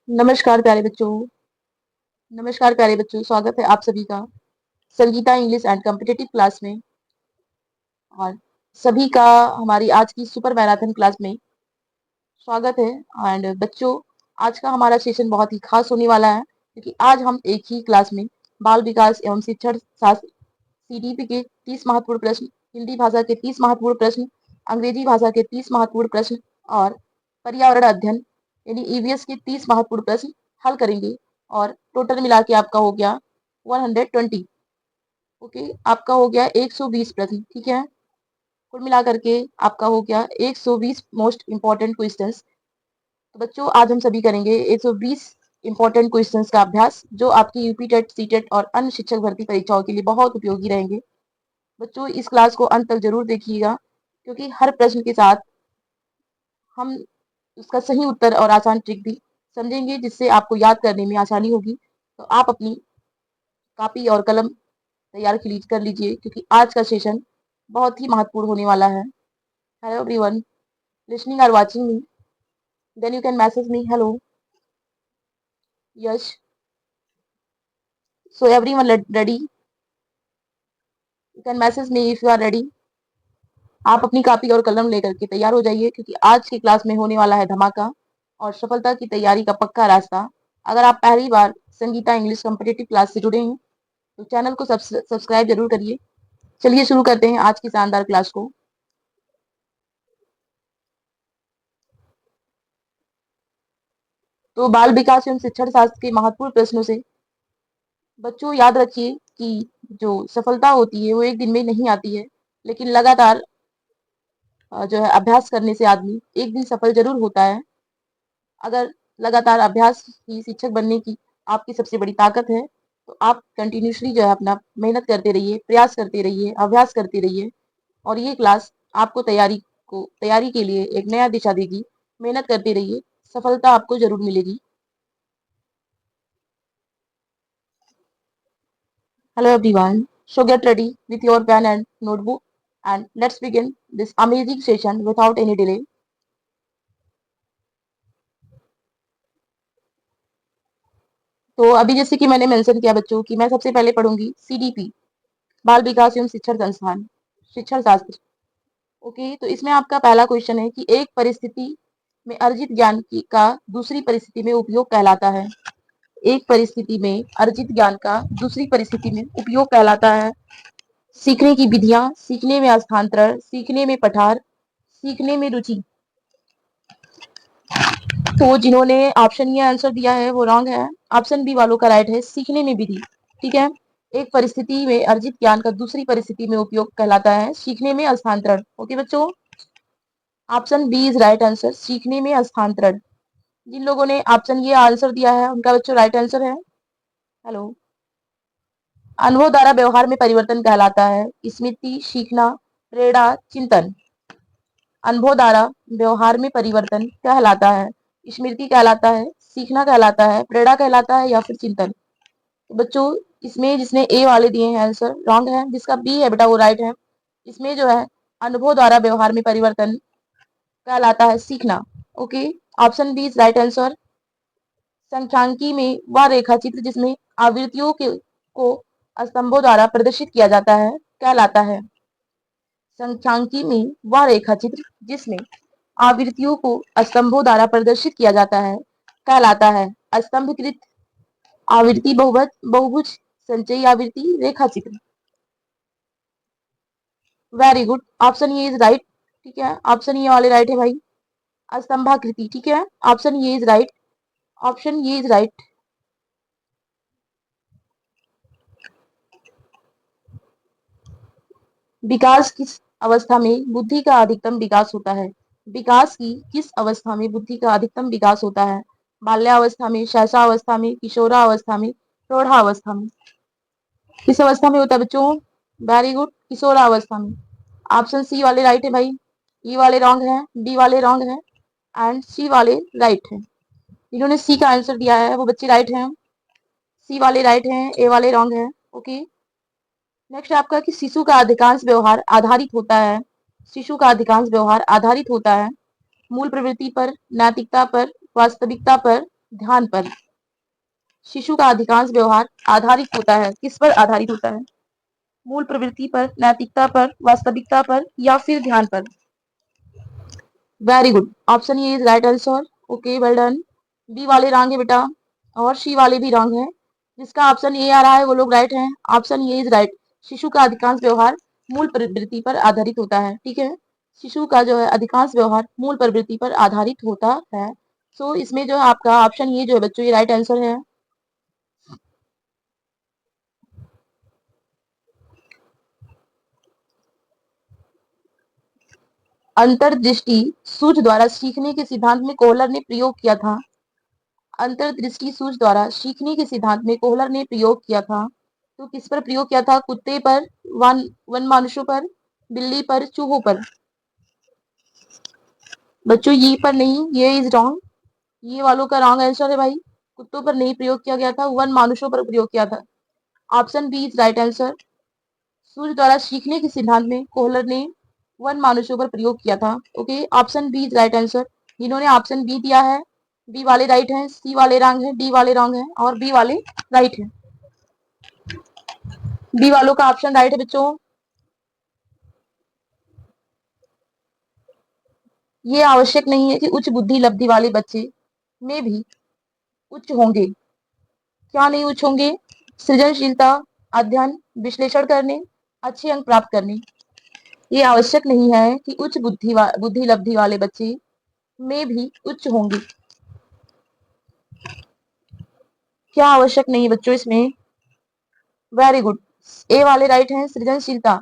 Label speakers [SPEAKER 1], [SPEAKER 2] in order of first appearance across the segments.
[SPEAKER 1] नमस्कार प्यारे बच्चों। नमस्कार प्यारे बच्चों, स्वागत है आप सभी का Sangeeta English and competitive class में। और सभी का हमारी आज की सुपर मैराथन क्लास में स्वागत है। एंड बच्चों, आज का हमारा सेशन बहुत ही खास होने वाला है, क्योंकि आज हम एक ही क्लास में बाल विकास एवं शिक्षण शास्त्र सीडीपी के 30 महत्वपूर्ण प्रश्न, हिंदी भाषा के 30 महत्वपूर्ण प्रश्न, अंग्रेजी भाषा के 30 महत्वपूर्ण प्रश्न और पर्यावरण अध्ययन यानी ईवीएस के 30 महत्वपूर्ण प्रश्न हल करेंगे। और टोटल मिला के आपका हो गया 120। ओके, आपका हो गया 120 प्रश्न। ठीक है, कुल मिला करके आपका हो गया 120 मोस्ट इंपॉर्टेंट क्वेश्चंस। तो बच्चों, आज हम सभी करेंगे 120 इंपॉर्टेंट क्वेश्चंस का अभ्यास, जो आपकी यूपी टेट, सीटेट और अन्य शिक्षक भर्ती परीक्षाओं के लिए बहुत उपयोगी रहेंगे। बच्चों, इस क्लास को अंत तक जरूर देखिएगा, क्योंकि हर प्रश्न के साथ हम उसका सही उत्तर और आसान ट्रिक भी समझेंगे, जिससे आपको याद करने में आसानी होगी। तो आप अपनी कॉपी और कलम तैयार कर लीजिए, क्योंकि आज का सेशन बहुत ही महत्वपूर्ण होने वाला है। हेलो एवरीवन, लिसनिंग और watching me, then you can message me hello. Yes, so everyone ready? You can message me if you are ready. आप अपनी कॉपी और कलम लेकर के तैयार हो जाइए, क्योंकि आज की क्लास में होने वाला है धमाका और सफलता की तैयारी का पक्का रास्ता। अगर आप पहली बार संगीता इंग्लिश कॉम्पिटिटिव क्लास से जुड़े हैं तो चैनल को सब्सक्राइब जरूर करिए। चलिए शुरू करते हैं आज की शानदार क्लास को। तो बाल विकास एवं शिक्षण शास्त्र के महत्वपूर्ण प्रश्नों से बच्चों याद रखिए कि जो सफलता होती है वो एक दिन में नहीं आती है, लेकिन लगातार जो है अभ्यास करने से आदमी एक दिन सफल जरूर होता है। अगर लगातार अभ्यास ही शिक्षक बनने की आपकी सबसे बड़ी ताकत है, तो आप कंटिन्यूसली जो है अपना मेहनत करते रहिए, प्रयास करते रहिए, अभ्यास करते रहिए। और ये क्लास आपको तैयारी के लिए एक नया दिशा देगी। मेहनत करते रहिए, सफलता आपको जरूर मिलेगी। Hello everyone, so get ready with your pen and notebook and let's begin this amazing session without any delay. तो अभी जैसे कि मैंने मेंशन किया बच्चों कि मैं सबसे पहले पढ़ूंगी सीडीपी, बाल विकास एवं शिक्षण संस्थान शिक्षण शास्त्र। ओके, तो इसमें आपका पहला क्वेश्चन है कि एक परिस्थिति में अर्जित ज्ञान का दूसरी परिस्थिति में उपयोग कहलाता है। एक परिस्थिति में अर्जित ज्ञान का दूसरी परिस्थिति में उपयोग कहलाता है। सीखने की विधियां, सीखने में हस्तांतरण, सीखने में पठार, सीखने में रुचि। तो जिन्होंने ऑप्शन ये आंसर दिया है वो रॉन्ग है। ऑप्शन बी वालों का राइट है, सीखने में विधि। ठीक है, एक परिस्थिति में अर्जित ज्ञान का दूसरी परिस्थिति में उपयोग कहलाता है सीखने में हस्तांतरण। ओके बच्चों, option B is right answer, सीखने में हस्तांतरण। जिन लोगों ने ऑप्शन ये आंसर दिया है उनका बच्चों राइट आंसर है। हेलो, अनुभव द्वारा व्यवहार में परिवर्तन कहलाता है स्मृति, सीखना, प्रेरणा, चिंतन। अनुभव द्वारा व्यवहार में परिवर्तन कहलाता है स्मृति कहलाता है, सीखना कहलाता है, प्रेरणा कहलाता है या फिर चिंतन। तो बच्चों, इसमें जिसने ए वाले दिए हैं आंसर रॉन्ग है, जिसका बी है बेटा वो राइट है। इसमें जो है अनुभव द्वारा व्यवहार में परिवर्तन कहलाता है सीखना। Okay, option B is right answer. संख्यांकी में वह रेखा चित्र जिसमें आवृत्तियों को स्तंभों द्वारा प्रदर्शित किया जाता है कहलाता है। संख्यांकी में वह रेखा चित्र जिसमें आवृत्तियों को स्तंभों द्वारा प्रदर्शित किया जाता है कहलाता है स्तंभकृत आवृत्ति, बहुभुज, संचयी आवृत्ति, रेखा चित्र। वेरी गुड, ऑप्शन ये इज राइट। ठीक है, ऑप्शन ये वाले राइट है भाई, स्तंभाकृति। ठीक है, ऑप्शन ये इज राइट, ऑप्शन ये इज राइट। विकास किस अवस्था में बुद्धि का अधिकतम विकास होता है? विकास की किस अवस्था में बुद्धि का अधिकतम विकास होता है? बाल्यावस्था में, शैशवावस्था में, किशोरावस्था में, प्रौढ़ावस्था में? किस अवस्था में होता है बच्चों? वेरी गुड, किशोरावस्था में। ऑप्शन सी वाले राइट है भाई, ई वाले रॉन्ग है, बी वाले रॉन्ग है एंड सी वाले राइट है। जिन्होंने सी का आंसर दिया है वो बच्चे राइट हैं, सी वाले राइट हैं, ए वाले रॉन्ग है। ओके, नेक्स्ट आपका कि शिशु का अधिकांश व्यवहार आधारित होता है, शिशु का अधिकांश व्यवहार आधारित होता है मूल प्रवृत्ति पर, नैतिकता पर, वास्तविकता पर ध्यान पर। शिशु का अधिकांश व्यवहार आधारित होता है, किस पर आधारित होता है? मूल प्रवृत्ति पर, नैतिकता पर, वास्तविकता पर या फिर ध्यान पर? Very good, option A is right answer. Okay, well done. B वाले रॉन्ग है बेटा और सी वाले भी रॉन्ग है। जिसका ऑप्शन ए आ रहा है वो लोग राइट हैं। Option A is right. शिशु का अधिकांश व्यवहार मूल प्रवृत्ति पर आधारित होता है, ठीक है। शिशु का जो है अधिकांश व्यवहार मूल प्रवृत्ति पर आधारित होता है। सो इसमें जो है आपका ऑप्शन ये जो है बच्चों, ये राइट आंसर है। अंतर्दृष्टि सूझ द्वारा सीखने के सिद्धांत में कोहलर ने प्रयोग किया था। अंतर्दृष्टि सूझ द्वारा सीखने के सिद्धांत में कोहलर ने प्रयोग किया था, तो किस पर प्रयोग किया था? कुत्ते पर, वन मानुषों पर, बिल्ली पर, चूहों पर? बच्चों ये पर नहीं, ये इज रॉन्ग। ये वालों का रॉन्ग आंसर है भाई। कुत्तों पर नहीं प्रयोग किया गया था, वन मानुषों पर प्रयोग किया था। Option B is right answer. सूझ द्वारा सीखने के सिद्धांत में कोहलर ने वन मानुषों पर प्रयोग किया था। Okay, option B is right answer. जिन्होंने ऑप्शन बी दिया है बी वाले राइट हैं, सी वाले रॉन्ग है, डी वाले रॉन्ग है और बी वाले राइट है। बी वालों का ऑप्शन राइट है बच्चों। ये आवश्यक नहीं है कि उच्च बुद्धि लब्धि वाले बच्चे में भी उच्च होंगे। क्या नहीं उच्च होंगे? सृजनशीलता, अध्ययन, विश्लेषण करने, अच्छे अंक प्राप्त करने। ये आवश्यक नहीं है कि उच्च बुद्धि लब्धि वाले बच्चे में भी उच्च होंगे। क्या आवश्यक नहीं बच्चों इसमें? वेरी गुड, ए वाले राइट हैं। सृजनशीलता,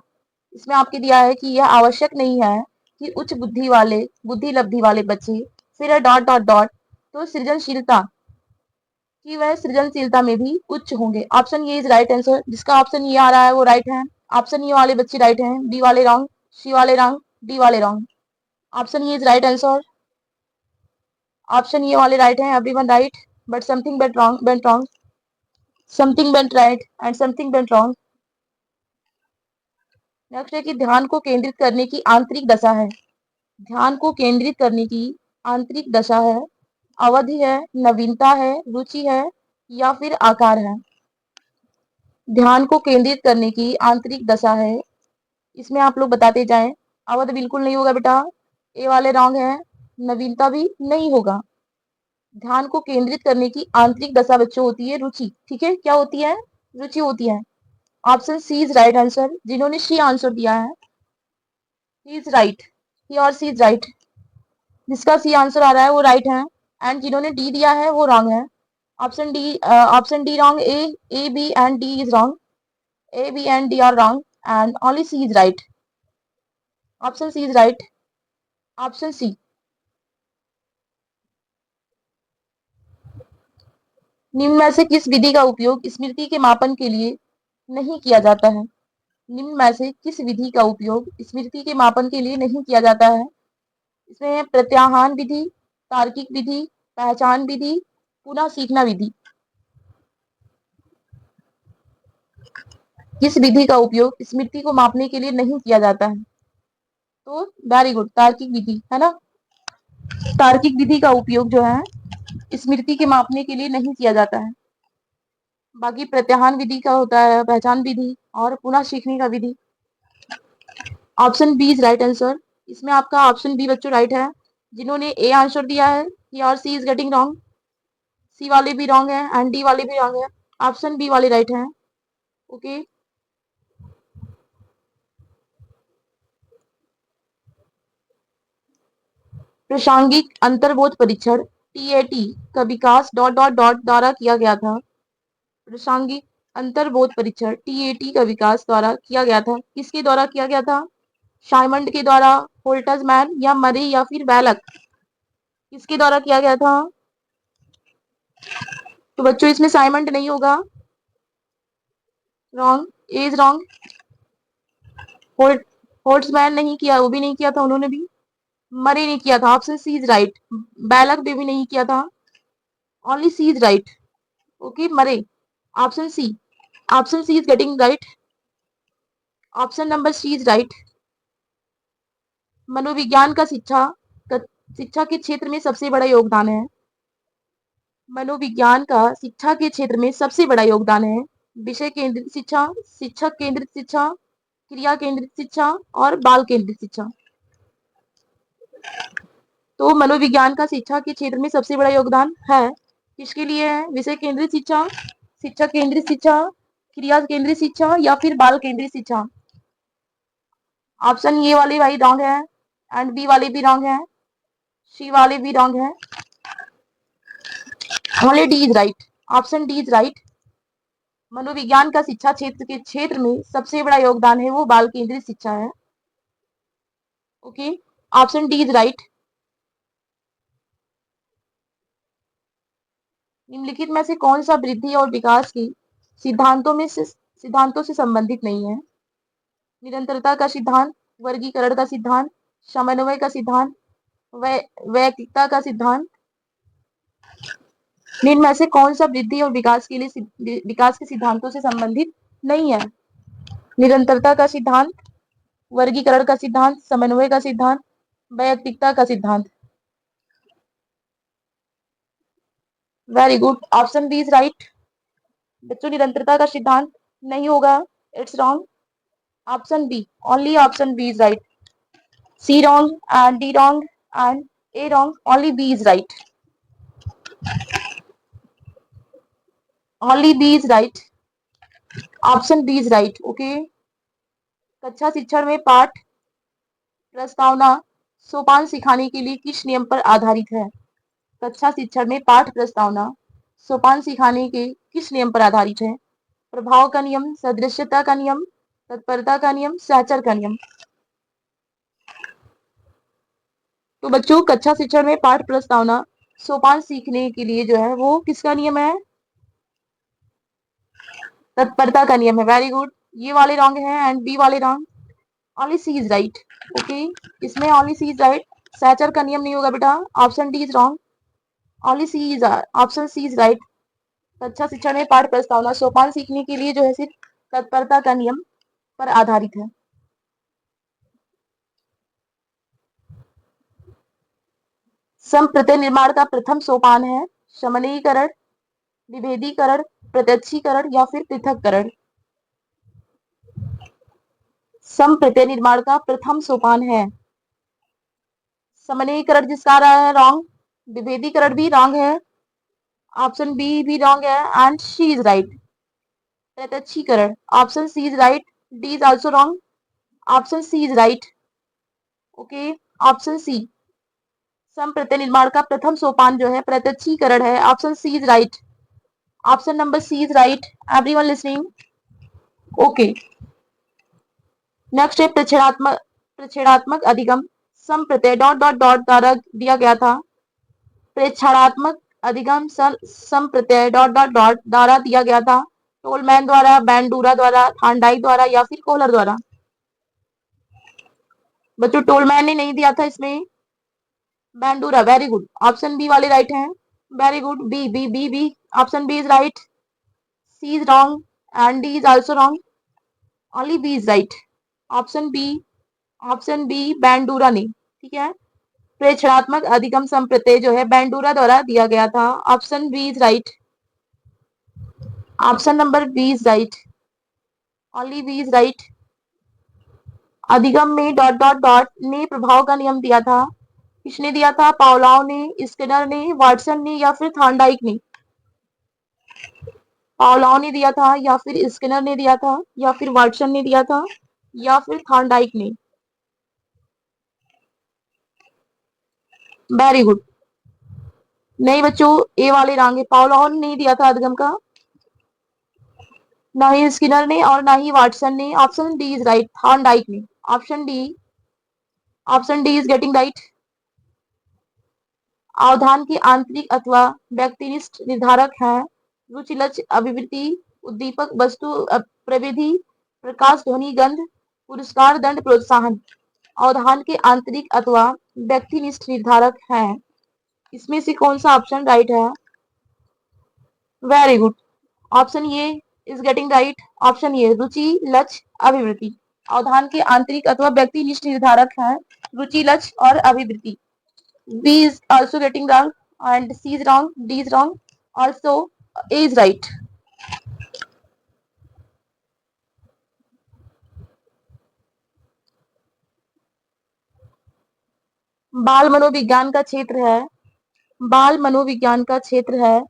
[SPEAKER 1] इसमें आपके दिया है कि यह आवश्यक नहीं है कि उच्च बुद्धि लब्धि वाले बच्चे, फिर डॉट डॉट डॉट, तो सृजनशीलता कि वह सृजनशीलता में भी उच्च होंगे। ऑप्शन ये इज राइट आंसर। जिसका ऑप्शन ये आ रहा है वो राइट है। ऑप्शन ये वाले बच्चे राइट हैं, बी वाले रॉन्ग, सी वाले रॉन्ग, डी वाले रॉन्ग। ऑप्शन ये इज राइट आंसर। ऑप्शन ये वाले राइट हैं, everyone right, but something went wrong, something went right and something went wrong. Next है कि ध्यान को केंद्रित करने की आंतरिक दशा है। ध्यान को केंद्रित करने की आंतरिक दशा है, अवधि है, नवीनता है, रुचि है या फिर आकार है? ध्यान को केंद्रित करने की आंतरिक दशा है, इसमें आप लोग बताते जाएं। अवध बिल्कुल नहीं होगा बेटा, ए वाले रॉन्ग है। नवीनता भी नहीं होगा। ध्यान को केंद्रित करने की आंतरिक दशा बच्चों होती है रुचि, ठीक है। क्या होती है? रुचि होती है। Option C is right answer. जिन्होंने सी आंसर दिया है ही इज राइट, ही और सी इज राइट। जिसका सी आंसर आ रहा है वो राइट है एंड जिन्होंने डी दिया है वो रॉन्ग है। Option D wrong, A B and D is wrong, A B and D are wrong and only C is right. Option C is right. Option C. निम्न में से किस विधि का उपयोग स्मृति के मापन के लिए नहीं किया जाता है? निम्न में से किस विधि का उपयोग स्मृति के मापन के लिए नहीं किया जाता है? इसमें प्रत्याहान विधि, तार्किक विधि, पहचान विधि, पुनः सीखना विधि। किस विधि का उपयोग स्मृति को मापने के लिए नहीं किया जाता है? तो वेरी गुड, तार्किक विधि है ना। तार्किक विधि का उपयोग जो है स्मृति के मापने के लिए नहीं किया जाता है। बाकी प्रत्याहान विधि का होता है, पहचान विधि और पुनः सीखने का विधि। Option B is right answer. इसमें आपका ऑप्शन बी बच्चों राइट है। जिन्होंने ए आंसर दिया है ही और सी इज गेटिंग रॉन्ग, सी वाले भी रॉन्ग है एंड डी वाले भी रॉन्ग है। ऑप्शन बी वाले राइट है। ओके, प्रासंगिक अंतर्बोध परीक्षण टीएटी का विकास डॉट डॉट डॉट द्वारा किया गया था। प्रासंगिक अंतर्बोध परीक्षण टीएटी का विकास द्वारा किया गया था, किसके द्वारा किया गया था? शाइमंड के द्वारा, होल्टजमैन या मरे या फिर बैलक? किसके द्वारा किया गया था? तो बच्चों इसमें साइमंड नहीं होगा, रॉन्ग, इज रॉन्ग। होल्ट होल्ट्समैन नहीं किया, वो भी नहीं किया था उन्होंने भी। मरे नहीं किया था, option C is right. Bellak भी नहीं किया था, only C is right. Okay, Murray. Option C, option C is getting right. Option number C is right. मनोविज्ञान का शिक्षा के क्षेत्र में सबसे बड़ा योगदान है। मनोविज्ञान का शिक्षा के क्षेत्र में सबसे बड़ा योगदान है। विषय केंद्रित शिक्षा, शिक्षक केंद्रित शिक्षा, क्रिया केंद्रित शिक्षा और बाल केंद्रित शिक्षा। तो मनोविज्ञान का शिक्षा के क्षेत्र में सबसे बड़ा योगदान है किसके लिए है? विषय केंद्रित शिक्षा, शिक्षक केंद्रित शिक्षा, क्रिया केंद्रित शिक्षा या फिर बाल केंद्रित शिक्षा। ऑप्शन ए वाले भाई रॉन्ग है एंड बी वाले भी रॉन्ग है, सी वाले भी रॉन्ग है। Only D is right. Option D is right. मनोविज्ञान का शिक्षा क्षेत्र के क्षेत्र में सबसे बड़ा योगदान है वो बाल केंद्रित शिक्षा है। Okay, option D is right. निम्नलिखित में से कौन सा वृद्धि और विकास की सिद्धांतों से संबंधित नहीं है? निरंतरता का सिद्धांत, वर्गीकरण का सिद्धांत, समन्वय का सिद्धांत, वैयक्तिकता का सिद्धांत। निम्न में से कौन सा वृद्धि और विकास के सिद्धांतों से संबंधित नहीं है? निरंतरता का सिद्धांत, वर्गीकरण का सिद्धांत, समन्वय का सिद्धांत, वैयक्तिकता का सिद्धांत। Very good, option B is right. बच्चों निरंतरता का सिद्धांत नहीं होगा, it's wrong. Option B, only option B is right. C wrong and D wrong and A wrong, only B is right. Only B is right. Option B is right. Okay, कक्षा शिक्षण में पाठ प्रस्तावना सोपान सिखाने के लिए किस नियम पर आधारित है? कक्षा शिक्षण में पाठ प्रस्तावना सोपान सिखाने के किस नियम पर आधारित है? प्रभाव का नियम, सदृश्यता का नियम, तत्परता का नियम, सहचर का नियम। तो बच्चों कक्षा शिक्षण में पाठ प्रस्तावना सोपान सीखने के लिए जो है वो किसका नियम है? तत्परता का नियम है। वेरी गुड, ये वाले रॉन्ग है एंड बी वाले wrong, only C is right. Okay, इसमें ओनली सी इज राइट, सहचर का नियम नहीं होगा बेटा। Option D is wrong, only C is, option C is right. कक्षा शिक्षण में पाठ प्रस्तावना सोपान सीखने के लिए जो है सिर्फ तत्परता का नियम पर आधारित है। संप्रत्यय निर्माण का प्रथम सोपान है समन्वयीकरण, विभेदीकरण, प्रत्यक्षीकरण या फिर पृथक्करण। संप्रत्यय निर्माण का प्रथम सोपान है समन्वयीकरण, जिसका रहा है रॉन्ग, विभेदीकरण भी रॉन्ग है, ऑप्शन बी भी रॉन्ग है एंड सी इज राइट। प्रत्यक्षीकरण, option C is right, D is also wrong, option C is right. Okay, option C, संप्रत्यय निर्माण का प्रथम सोपान जो है प्रत्यक्षीकरण है, option C is right. Option number C is right, everyone listening. Okay, next है प्रेक्षणात्मक अधिगम संप्रत्यय डॉट डॉट डॉट द्वारा दिया गया था। प्रेक्षणात्मक अधिगम संप्रत्यय डॉट डॉट डॉट द्वारा दिया गया था टोलमैन द्वारा, बैंडूरा द्वारा, थांडाइक द्वारा या फिर कोहलर द्वारा। बच्चों टोलमैन ने नहीं दिया था इसमें, Bandura. Very good, option B वाले राइट हैं। Very good, B B B B, option B is right, C is wrong and D is also wrong, only B is right. Option B, option B Bandura ने, ठीक है, प्रेक्षणात्मक अधिगम संप्रत्यय जो है बैंडूरा द्वारा दिया गया था, option B is right. Option number B is right, only B is right. अधिगम में डॉट डॉट डॉट ने प्रभाव का नियम दिया था, किसने दिया था? पावलोव ने, स्किनर ने, वाटसन ने या फिर थांडाइक ने? पावलोव ने दिया था या फिर स्किनर ने दिया था या फिर वाटसन ने दिया था या फिर थांडाइक ने? वेरी गुड, नहीं बच्चों ए वाले रॉन्ग है, पावलोव ने नहीं दिया था अधिगम का, ना ही स्किनर ने और ना ही वाटसन ने। Option D is right, Thorndike ने। Option D, option D is getting right. अवधान के आंतरिक अथवा व्यक्तिनिष्ठ निर्धारक हैं रुचि, लक्ष्य, अभिवृत्ति, उद्दीपक, वस्तु, प्रविधि, प्रकाश, ध्वनि, गंध, पुरस्कार, दंड, प्रोत्साहन। अवधान के आंतरिक अथवा व्यक्तिनिष्ठ निर्धारक हैं, इसमें से कौन सा ऑप्शन राइट है? वेरी गुड, ऑप्शन ये इज गेटिंग राइट। ऑप्शन ये, रुचि, लक्ष्य, अभिवृत्ति। अवधान के आंतरिक अथवा व्यक्तिनिष्ठ निर्धारक हैं रुचि, लक्ष्य और अभिवृत्ति। B is also getting wrong and C is wrong, D is wrong. Also a is right. बाल मनोविज्ञान का क्षेत्र है, बाल मनोविज्ञान का क्षेत्र है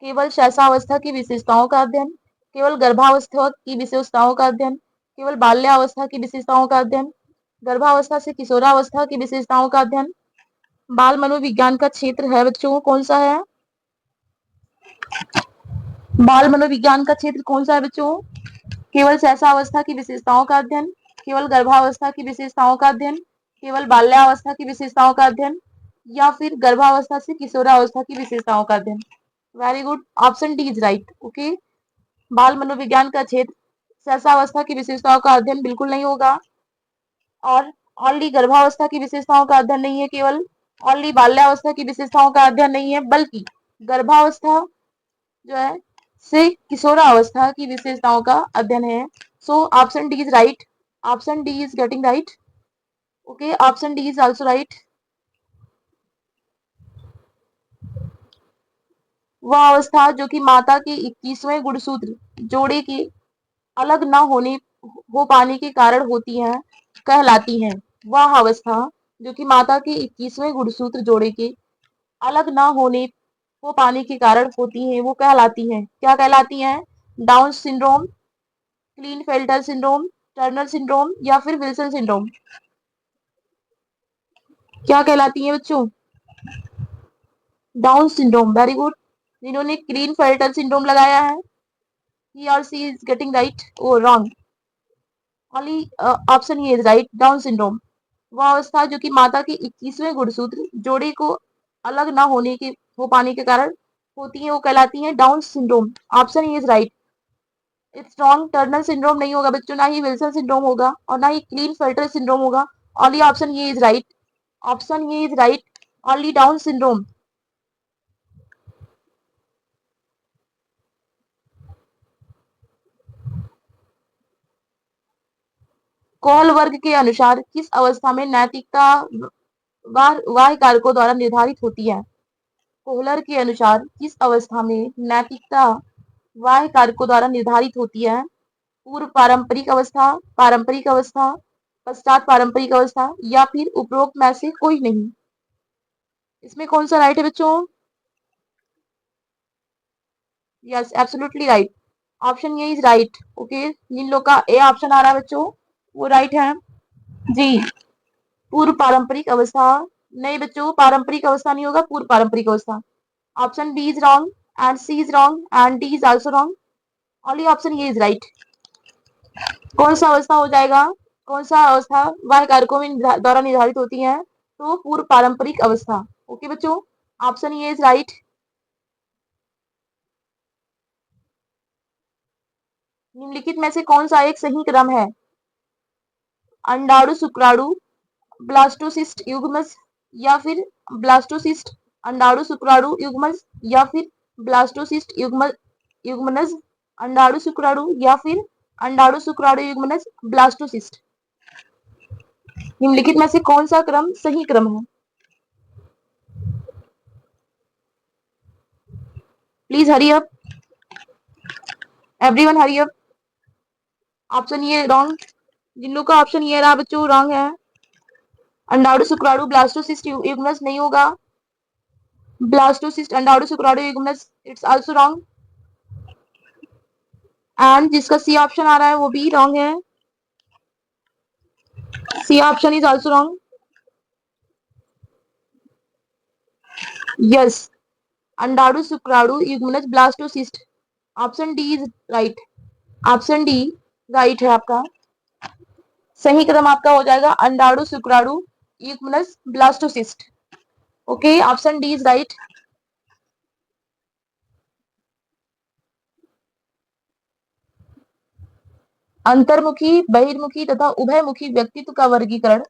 [SPEAKER 1] केवल शैशवावस्था की विशेषताओं का अध्ययन, केवल गर्भावस्था की विशेषताओं का अध्ययन, केवल बाल्यावस्था की विशेषताओं का अध्ययन, गर्भावस्था से किशोरावस्था की विशेषताओं का अध्ययन। बाल मनोविज्ञान का क्षेत्र है बच्चों कौन सा है? बाल मनोविज्ञान का क्षेत्र कौन सा है बच्चों? केवल शैशवावस्था की विशेषताओं का अध्ययन, केवल गर्भावस्था की विशेषताओं का अध्ययन, केवल बाल्यावस्था की विशेषताओं का अध्ययन, या फिर गर्भावस्था से किशोरावस्था की विशेषताओं का अध्ययन। Very good, option D is right. Okay, बाल मनोविज्ञान का क्षेत्र शैशवावस्था की विशेषताओं का अध्ययन बिल्कुल नहीं होगा, और ओनली गर्भावस्था की विशेषताओं का अध्ययन नहीं है, केवल ओनली बाल्यावस्था की विशेषताओं का अध्ययन नहीं है, बल्कि गर्भावस्था जो है से किशोरावस्था की विशेषताओं का अध्ययन है। सो option D is right, option D is getting right. Okay, option D is also right. वह अवस्था जो कि माता के 21वें गुणसूत्र जोड़े के अलग न होने हो पाने के कारण होती है कहलाती है। वह अवस्था जो कि माता के 21वें गुणसूत्र जोड़े के अलग न होने हो पाने के कारण होती है वो कहलाती है, क्या कहलाती है? Down syndrome, Klinefelter syndrome, Turner syndrome, या फिर विल्सन सिंड्रोम। क्या कहलाती है बच्चों? Down syndrome. वेरी गुड, जिन्होंने क्लीनफेल्टर सिंड्रोम लगाया है he or she is getting right or wrong? only option E is right, down syndrome. वह अवस्था जो कि माता के 21वें गुणसूत्र जोड़े को अलग ना होने के हो पाने के कारण होती है वो कहलाती है Down syndrome. Option E is right. It's wrong, Turner syndrome नहीं होगा बच्चों, ना ही विल्सन सिंड्रोम होगा और ना ही क्लीन फिल्टर सिंड्रोम होगा। ओनली ऑप्शन ये इज राइट, ऑप्शन ये is right, only Down syndrome. Kohlberg के अनुसार किस अवस्था में नैतिकता बाह्य कारकों द्वारा निर्धारित होती है? कोहलर के अनुसार किस अवस्था में नैतिकता बाह्य कारकों द्वारा निर्धारित होती है? पूर्व पारंपरिक अवस्था, पश्चात पारंपरिक अवस्था, या फिर उपरोक्त में से कोई नहीं। इसमें कौन सा राइट है बच्चों? Yes, absolutely right, option A is right. Okay, जिन लोग का ए ऑप्शन आ रहा है बच्चों वो राइट है जी। पूर्व पारंपरिक अवस्था नहीं बच्चों, पारंपरिक अवस्था नहीं होगा, पूर्व पारंपरिक अवस्था। Option B is wrong and C is wrong and D is also wrong, only option A is right. कौन सा अवस्था हो जाएगा? कौन सा अवस्था वह कारकों में द्वारा निर्धारित होती है? तो पूर्व पारंपरिक अवस्था। ओके बच्चों, ऑप्शन ए इज राइट। निम्नलिखित में से कौन सा एक सही क्रम है? अंडाणु शुक्राणु ब्लास्टोसिस्ट युग्मज, या फिर ब्लास्टोसिस्ट अंडाणु शुक्राणु युग्मज, या फिर ब्लास्टोसिस्ट युग्मनज अंडाणु शुक्राणु, या फिर अंडाणु शुक्राणु युग्मनज ब्लास्टोसिस्ट। निम्नलिखित में से कौन सा क्रम सही क्रम है? Please hurry up, everyone hurry up. Option ये रॉन्ग, जिन लोग का ऑप्शन ये रहा बच्चों रॉन्ग है। अंडाणु शुक्राणु ब्लास्टोसिस्ट युग्मनज नहीं होगा, ब्लास्टोसिस्ट अंडाणु शुक्राणु युग्मनज इट्स आल्सो रॉन्ग, एंड जिसका सी ऑप्शन आ रहा है वो भी रॉन्ग है। C option is also wrong. Yes, अंडाणु शुक्राणु युग्मनज blastocyst, option D is right, option D right है आपका। सही क्रम आपका हो जाएगा अंडाणु शुक्राणु युग्मनज blastocyst. Okay, option D is right. अंतर्मुखी, बहिर्मुखी तथा उभयमुखी व्यक्तित्व का वर्गीकरण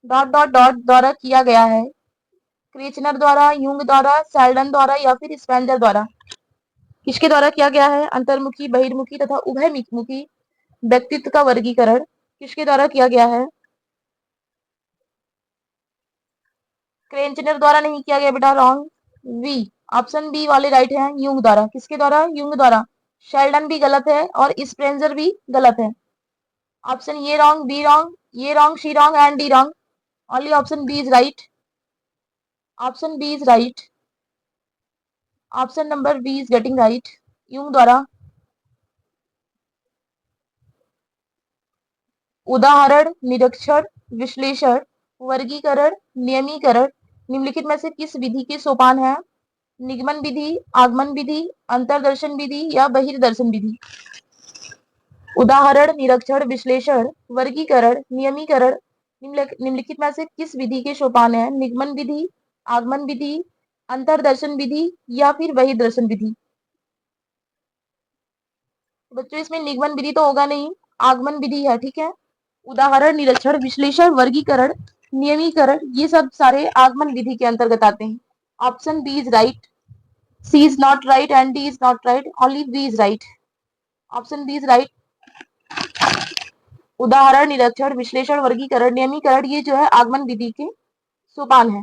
[SPEAKER 1] डॉट डॉट डॉट द्वारा किया गया है? क्रेचनर द्वारा, यूंग द्वारा, सेल्डन द्वारा, या फिर स्पेंजर द्वारा? किसके द्वारा किया गया है अंतर्मुखी, बहिर्मुखी तथा उभयमुखी व्यक्तित्व का वर्गीकरण? किसके द्वारा किया गया है? क्रेचनर द्वारा नहीं किया गया बेटा, रॉन्ग। वी ऑप्शन बी वाले राइट है, यूंग द्वारा। किसके द्वारा? यूंग द्वारा। शेल्डन भी गलत है और स्प्रेंजर भी गलत है। Option A wrong, B wrong, ये wrong, C wrong and D wrong. Only option B is right. Option B is right. Option number B is getting right, Jung द्वारा। उदाहरण, निरीक्षण, विश्लेषण, वर्गीकरण, नियमीकरण निम्नलिखित में से किस विधि के सोपान है? निगमन विधि, आगमन विधि, अंतरदर्शन विधि या बहिर्दर्शन विधि? उदाहरण, निरीक्षण, विश्लेषण, वर्गीकरण, नियमीकरण निम्नलिखित में से किस विधि के सोपान है? निगमन विधि, आगमन विधि, अंतरदर्शन विधि या फिर बहिर्दर्शन विधि? बच्चों इसमें निगमन विधि तो होगा नहीं, आगमन विधि है, ठीक है। उदाहरण, निरीक्षण, विश्लेषण, वर्गीकरण, नियमीकरण ये सब सारे आगमन विधि के अंतर्गत आते हैं। Option B is right, C is not right and D is not right, only B is right. Option B is right. उदाहरण, निरीक्षण, विश्लेषण, वर्गीकरण, नियमीकरण ये जो है आगमन विधि के सोपान है।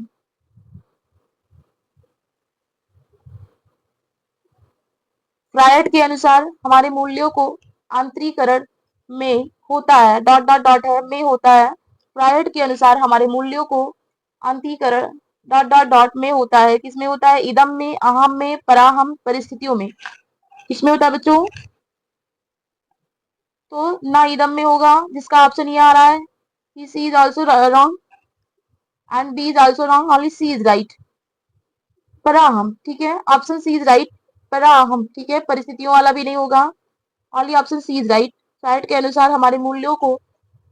[SPEAKER 1] फ्रायड के अनुसार हमारे मूल्यों को आंतरीकरण में होता है, डॉट डॉट डॉट है में होता है। फ्रायड के अनुसार हमारे मूल्यों को आंतरीकरण डॉट डॉट डॉट में होता है। किसमें होता है? इदम में, अहम में, पराहम, परिस्थितियों में। किसमें होता है बच्चों? तो ना इदम में होगा, जिसका ऑप्शन ये आ रहा है कि C is also wrong and B is also wrong, only C is right. पराहम, ठीक है, ऑप्शन सी इज राइट। पराहम, ठीक है, परिस्थितियों वाला भी नहीं होगा, only option C is right. Freud के अनुसार हमारे मूल्यों को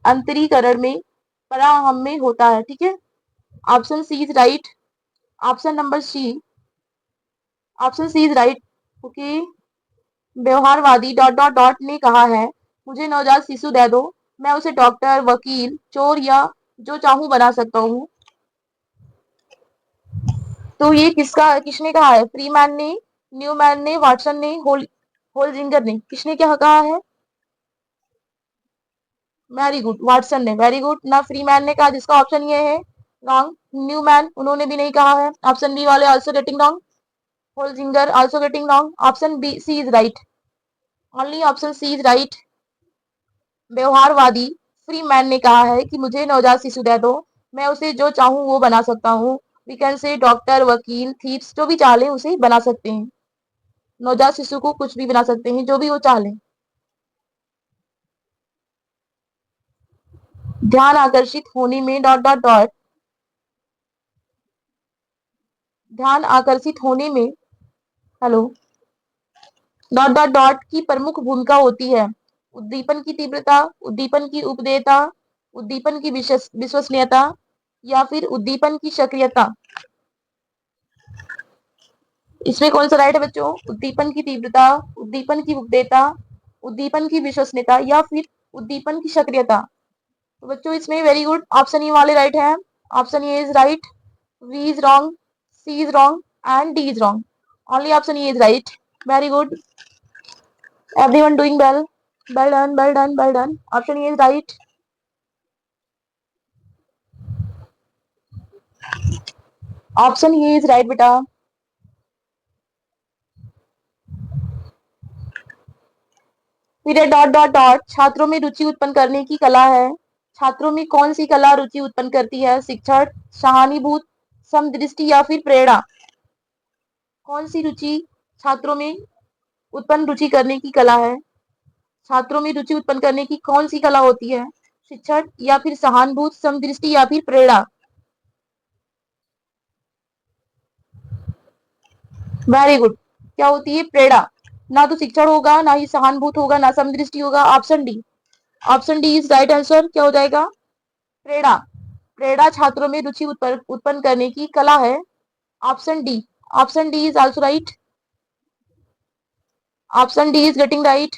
[SPEAKER 1] अंतरीकरण में, पराहम में होता है, ठीक है। Option C is right. Option number C, option C is right. Okay. व्यवहारवादी डॉट डॉट डॉट ने कहा है, मुझे नवजात शिशु दे दो, मैं उसे डॉक्टर, वकील, चोर या जो चाहूं बना सकता हूँ। तो ये किसने कहा है? फ्रीमैन ने, न्यूमैन ने, वाटसन ने, होलजिंगर ने? किसने क्या कहा है? वेरी गुड, वाटसन ने। Very good. ना फ्रीमैन ने कहा, जिसका ऑप्शन ये है रॉन्ग। न्यूमैन, उन्होंने भी नहीं कहा है। ऑप्शन बी वाले आल्सो गेटिंग रॉन्ग। होलजिंगर also getting wrong. Option B C is right, only option C is right. व्यवहारवादी फ्रीमैन ने कहा है कि मुझे नवजात शिशु दे दो, मैं उसे जो चाहूं वो बना सकता हूँ। वी कैन से डॉक्टर, वकील, थीप्स, जो भी चाह ले उसे बना सकते हैं। नवजात शिशु को कुछ भी बना सकते हैं, जो भी वो चाह ले। ध्यान आकर्षित होने में डॉट डॉट डॉट, ध्यान आकर्षित होने में, हेलो, डॉट डॉट डॉट की प्रमुख भूमिका होती है। उद्दीपन की तीव्रता, उद्दीपन की उपदेयता, उद्दीपन की विश्वसनीयता या फिर उद्दीपन की सक्रियता? इसमें कौन सा राइट है बच्चों? उद्दीपन की तीव्रता, उद्दीपन की उपदेयता, उद्दीपन की विश्वसनीयता या फिर उद्दीपन की सक्रियता? तो बच्चों इसमें वेरी गुड, ऑप्शन ई वाले राइट है। Option A is right, B is wrong, C is wrong and D is wrong, only option A is right. Very good, everyone doing well, well done, well done, well done. Option A is right. Option A is right बेटा। फिर dot dot dot छात्रों में रुचि उत्पन्न करने की कला है। छात्रों में कौन सी कला रुचि उत्पन्न करती है? शिक्षण, सहानुभूति, समदृष्टि या फिर प्रेरणा? कौन सी रुचि छात्रों में उत्पन्न रुचि करने की कला है? छात्रों में रुचि उत्पन्न करने की कौन सी कला होती है? शिक्षण या फिर सहानुभूति, समदृष्टि या फिर प्रेरणा? वेरी गुड, क्या होती है? प्रेरणा। ना तो शिक्षण होगा, ना ही सहानुभूत होगा, ना समदृष्टि होगा। Option D, option D is right answer. क्या हो जाएगा? प्रेरणा। प्रेरणा छात्रों में रुचि उत्पन्न करने की कला है। Option D, option D is also right. Option D is getting right.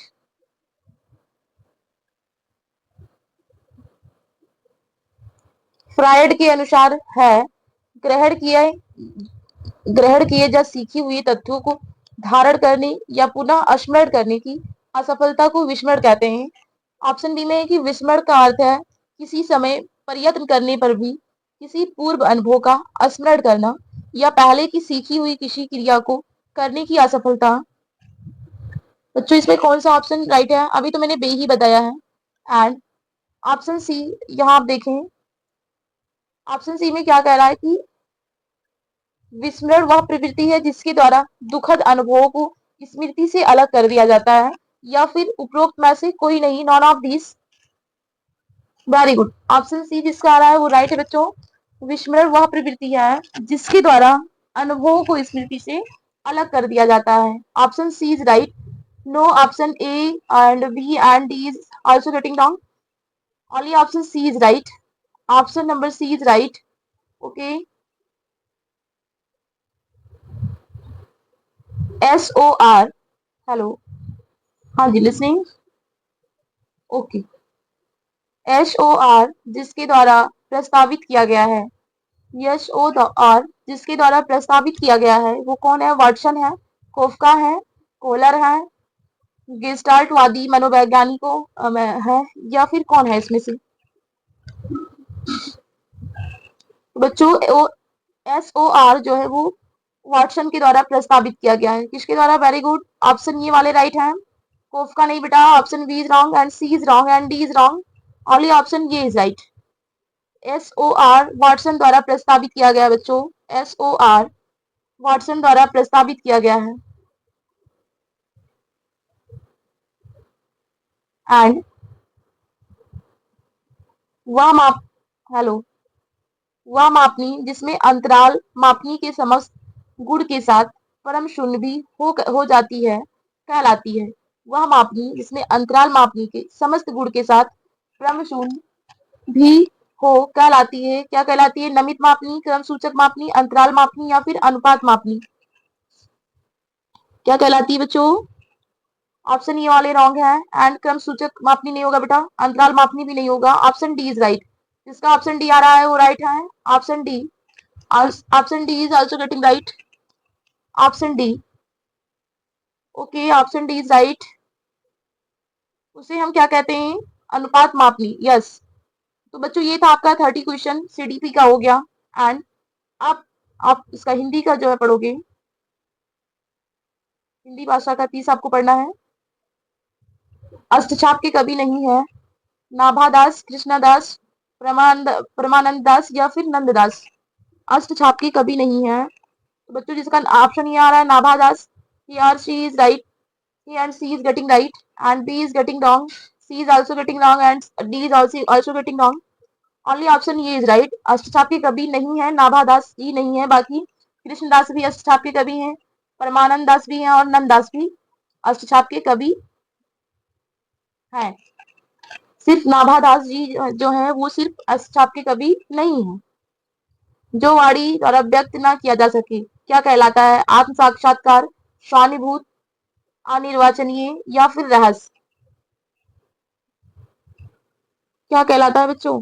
[SPEAKER 1] Freud के अनुसार है, ग्रहण किए ग्रहण किए या सीखी हुई तथ्यों को धारण करने या पुनः स्मरण करने की असफलता को विस्मरण कहते हैं। ऑप्शन बी में है कि विस्मरण का अर्थ है किसी समय प्रयत्न करने पर भी किसी पूर्व अनुभव का स्मरण करना। या पहले की सीखी हुई किसी क्रिया को करने की असफलता। बच्चों इसमें कौन सा ऑप्शन राइट है? अभी तो मैंने बे ही बताया है। एंड ऑप्शन सी, यहाँ आप देखें ऑप्शन सी में क्या कह रहा है कि विस्मरण वह प्रवृत्ति है जिसके द्वारा दुखद अनुभवों को स्मृति से अलग कर दिया जाता है, या फिर उपरोक्त में से कोई नहीं, none of this. Very good, option C जिसका आ रहा है वो राइट है बच्चों। विस्मरण वह प्रवृत्ति है जिसके द्वारा अनुभवों को स्मृति से अलग कर दिया जाता है। Option C is right. No option A and B and D is also getting wrong. Only option C is right. Option number C is right. Okay, SOR, hello, हाँ जी लिसनिंग, ओके। SOR जिसके द्वारा प्रस्तावित किया गया है, SOR जिसके द्वारा प्रस्तावित किया गया है वो कौन है? वाटसन है, कोफका है, कोलर है, गेस्टाल्टवादी मनोवैज्ञानिकों है, या फिर कौन है इसमें से? बच्चों SOR जो है वो वाटसन के द्वारा प्रस्तावित किया गया है। किसके द्वारा? वेरी गुड, ऑप्शन ये वाले राइट है। कोफका नहीं बेटा, option B is wrong and C is wrong and D is wrong. Only option ये इज राइट। SOR वाटसन द्वारा प्रस्तावित किया गया बच्चों। SOR वाटसन द्वारा प्रस्तावित किया गया है। एंड वह माप, हेलो, वह मापनी जिसमें अंतराल मापनी के समस्त गुण के साथ परम शून्य भी हो जाती है कहलाती है। वह मापनी जिसमें अंतराल मापनी के समस्त गुण के साथ परम शून्य भी हो कहलाती है। क्या कहलाती है? नमित मापनी, क्रम सूचक मापनी, अंतराल मापनी, या फिर अनुपात मापनी। क्या कहलाती है बच्चों? ऑप्शन ये वाले रॉन्ग है। एंड क्रम सूचक मापनी नहीं होगा बेटा, अंतराल मापनी भी नहीं होगा। Option D is right. जिसका ऑप्शन डी आ रहा है वो राइट है। Option D, option D is also getting right. Option D, okay, option D is right. उसे हम क्या कहते हैं? अनुपात मापनी, यस। तो बच्चों ये था आपका 30 क्वेश्चन CDP का हो गया। एंड आप आप इसका हिंदी का जो है पढ़ोगे, हिंदी भाषा का 30 आपको पढ़ना है। अष्टछाप के कवि नहीं है नाभादास, कृष्णदास, परमानंद दास, या फिर नंददास। अष्टछाप के कवि नहीं है। तो बच्चों जिसका ऑप्शन ये आ रहा है Nabhadas, he or she is right, he and she is getting right, and B is getting wrong, C is also getting wrong, and D is also getting wrong. Only option ये is right. अष्टछाप के कवि नहीं है, नाभादास जी नहीं है, बाकी कृष्णदास भी अष्टछाप के कवि हैं, परमानंद दास भी हैं, और नंददास भी अष्टछाप के कवि हैं। सिर्फ नाभादास जी जो है वो सिर्फ अष्टछाप के कवि नहीं है। जो वाणी द्वारा व्यक्त न किया जा सके क्या कहलाता है? आत्म साक्षात्कार, स्वानुभूत, अनिर्वचनीय, या फिर रहस्य। क्या कहलाता है बच्चों?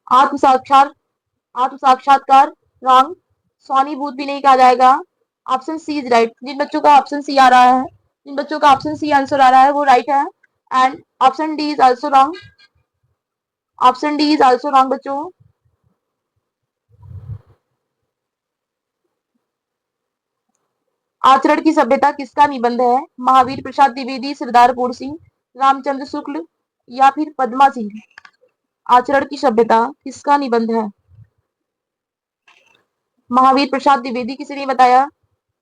[SPEAKER 1] आत्म साक्षात आत्म साक्षात्कार रॉन्ग, स्वानुभूत भी नहीं कहा जाएगा। Option C is right. जिन बच्चों का ऑप्शन सी आ रहा है, जिन बच्चों का ऑप्शन सी आंसर आ रहा है वो राइट है। And option D is also wrong. Option D is also wrong बच्चों। आचरण की सभ्यता किसका निबंध है? महावीर प्रसाद द्विवेदी, सरदारपुर सिंह, रामचंद्र शुक्ल, या फिर पद्मा सिंह। आचरण की सभ्यता किसका निबंध है? महावीर प्रसाद द्विवेदी किसी ने बताया?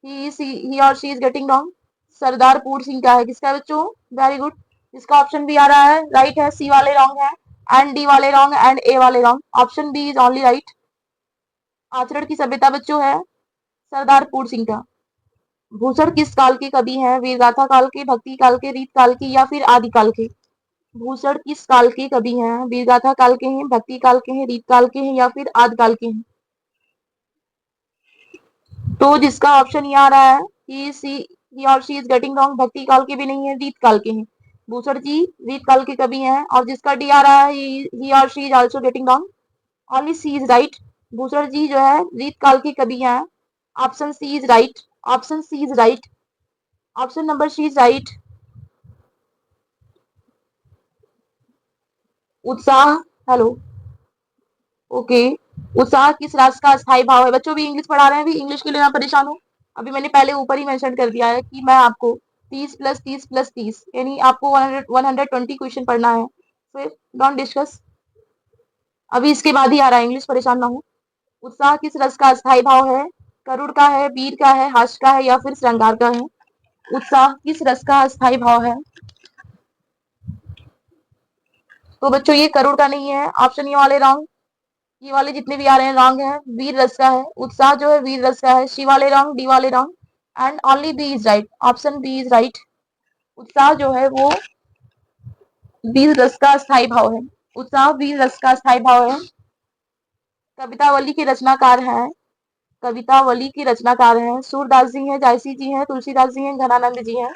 [SPEAKER 1] ही और she is getting wrong. Sardarpur Singh का है। किसका है बच्चों? वेरी गुड, इसका ऑप्शन बी आ रहा है राइट है, सी वाले रॉन्ग है, एंड डी वाले रॉन्ग, एंड ए वाले wrong. Option B is only right. आचरण की सभ्यता बच्चों है सरदारपुर सिंह का। भूषण किस काल के कवि हैं? वीरगाथा काल के, भक्ति काल के, रीत काल के, या फिर आदि काल के। भूषण किस काल के कवि हैं? वीरगाथा काल के हैं, भक्ति काल के हैं, रीत काल के हैं, या फिर आदि काल के हैं। तो जिसका ऑप्शन ये आ रहा है ही और शी इज गेटिंग रॉन्ग, भक्ति काल के भी नहीं है, रीत काल के हैं। भूषण जी रीत काल के कवि हैं। और जिसका डी आ रहा है ही और she is also getting wrong, only C is right. Bhushan ji जो है रीत काल के कवि हैं। Option C is right. Option C is right. Option number C is right. उत्साह, हेलो, ओके, उत्साह किस राशि का अस्थायी भाव है? बच्चों भी इंग्लिश पढ़ा रहे हैं, भी इंग्लिश के लिए मैं परेशान हूँ। अभी मैंने पहले ऊपर ही मेंशन कर दिया है कि मैं आपको 30 प्लस 30 प्लस 30 यानी आपको 120 क्वेश्चन पढ़ना है। फिर डोंट डिस्कस, अभी इसके बाद ही आ रहा है इंग्लिश, परेशान ना हो। उत्साह किस रस का अस्थायी भाव है? करुण का है, वीर का है, हास्य का है या फिर श्रृंगार का है? उत्साह किस रस का अस्थायी भाव है? तो बच्चों ये करुण का नहीं है, ऑप्शन ये वाले रॉन्ग, ये वाले जितने भी आ रहे हैं रॉन्ग है। वीर रस का है, उत्साह जो है वीर रस का है। सी वाले रॉन्ग, डी वाले wrong and only B is right, option B is right. उत्साह जो है वो वीर रस का अस्थायी भाव है, उत्साह वीर रस का अस्थायी भाव है। कवितावली के रचनाकार हैं, कवितावली की रचनाकार हैं सूरदास जी हैं, जायसी जी हैं, तुलसीदास जी हैं, घनानंद जी हैं।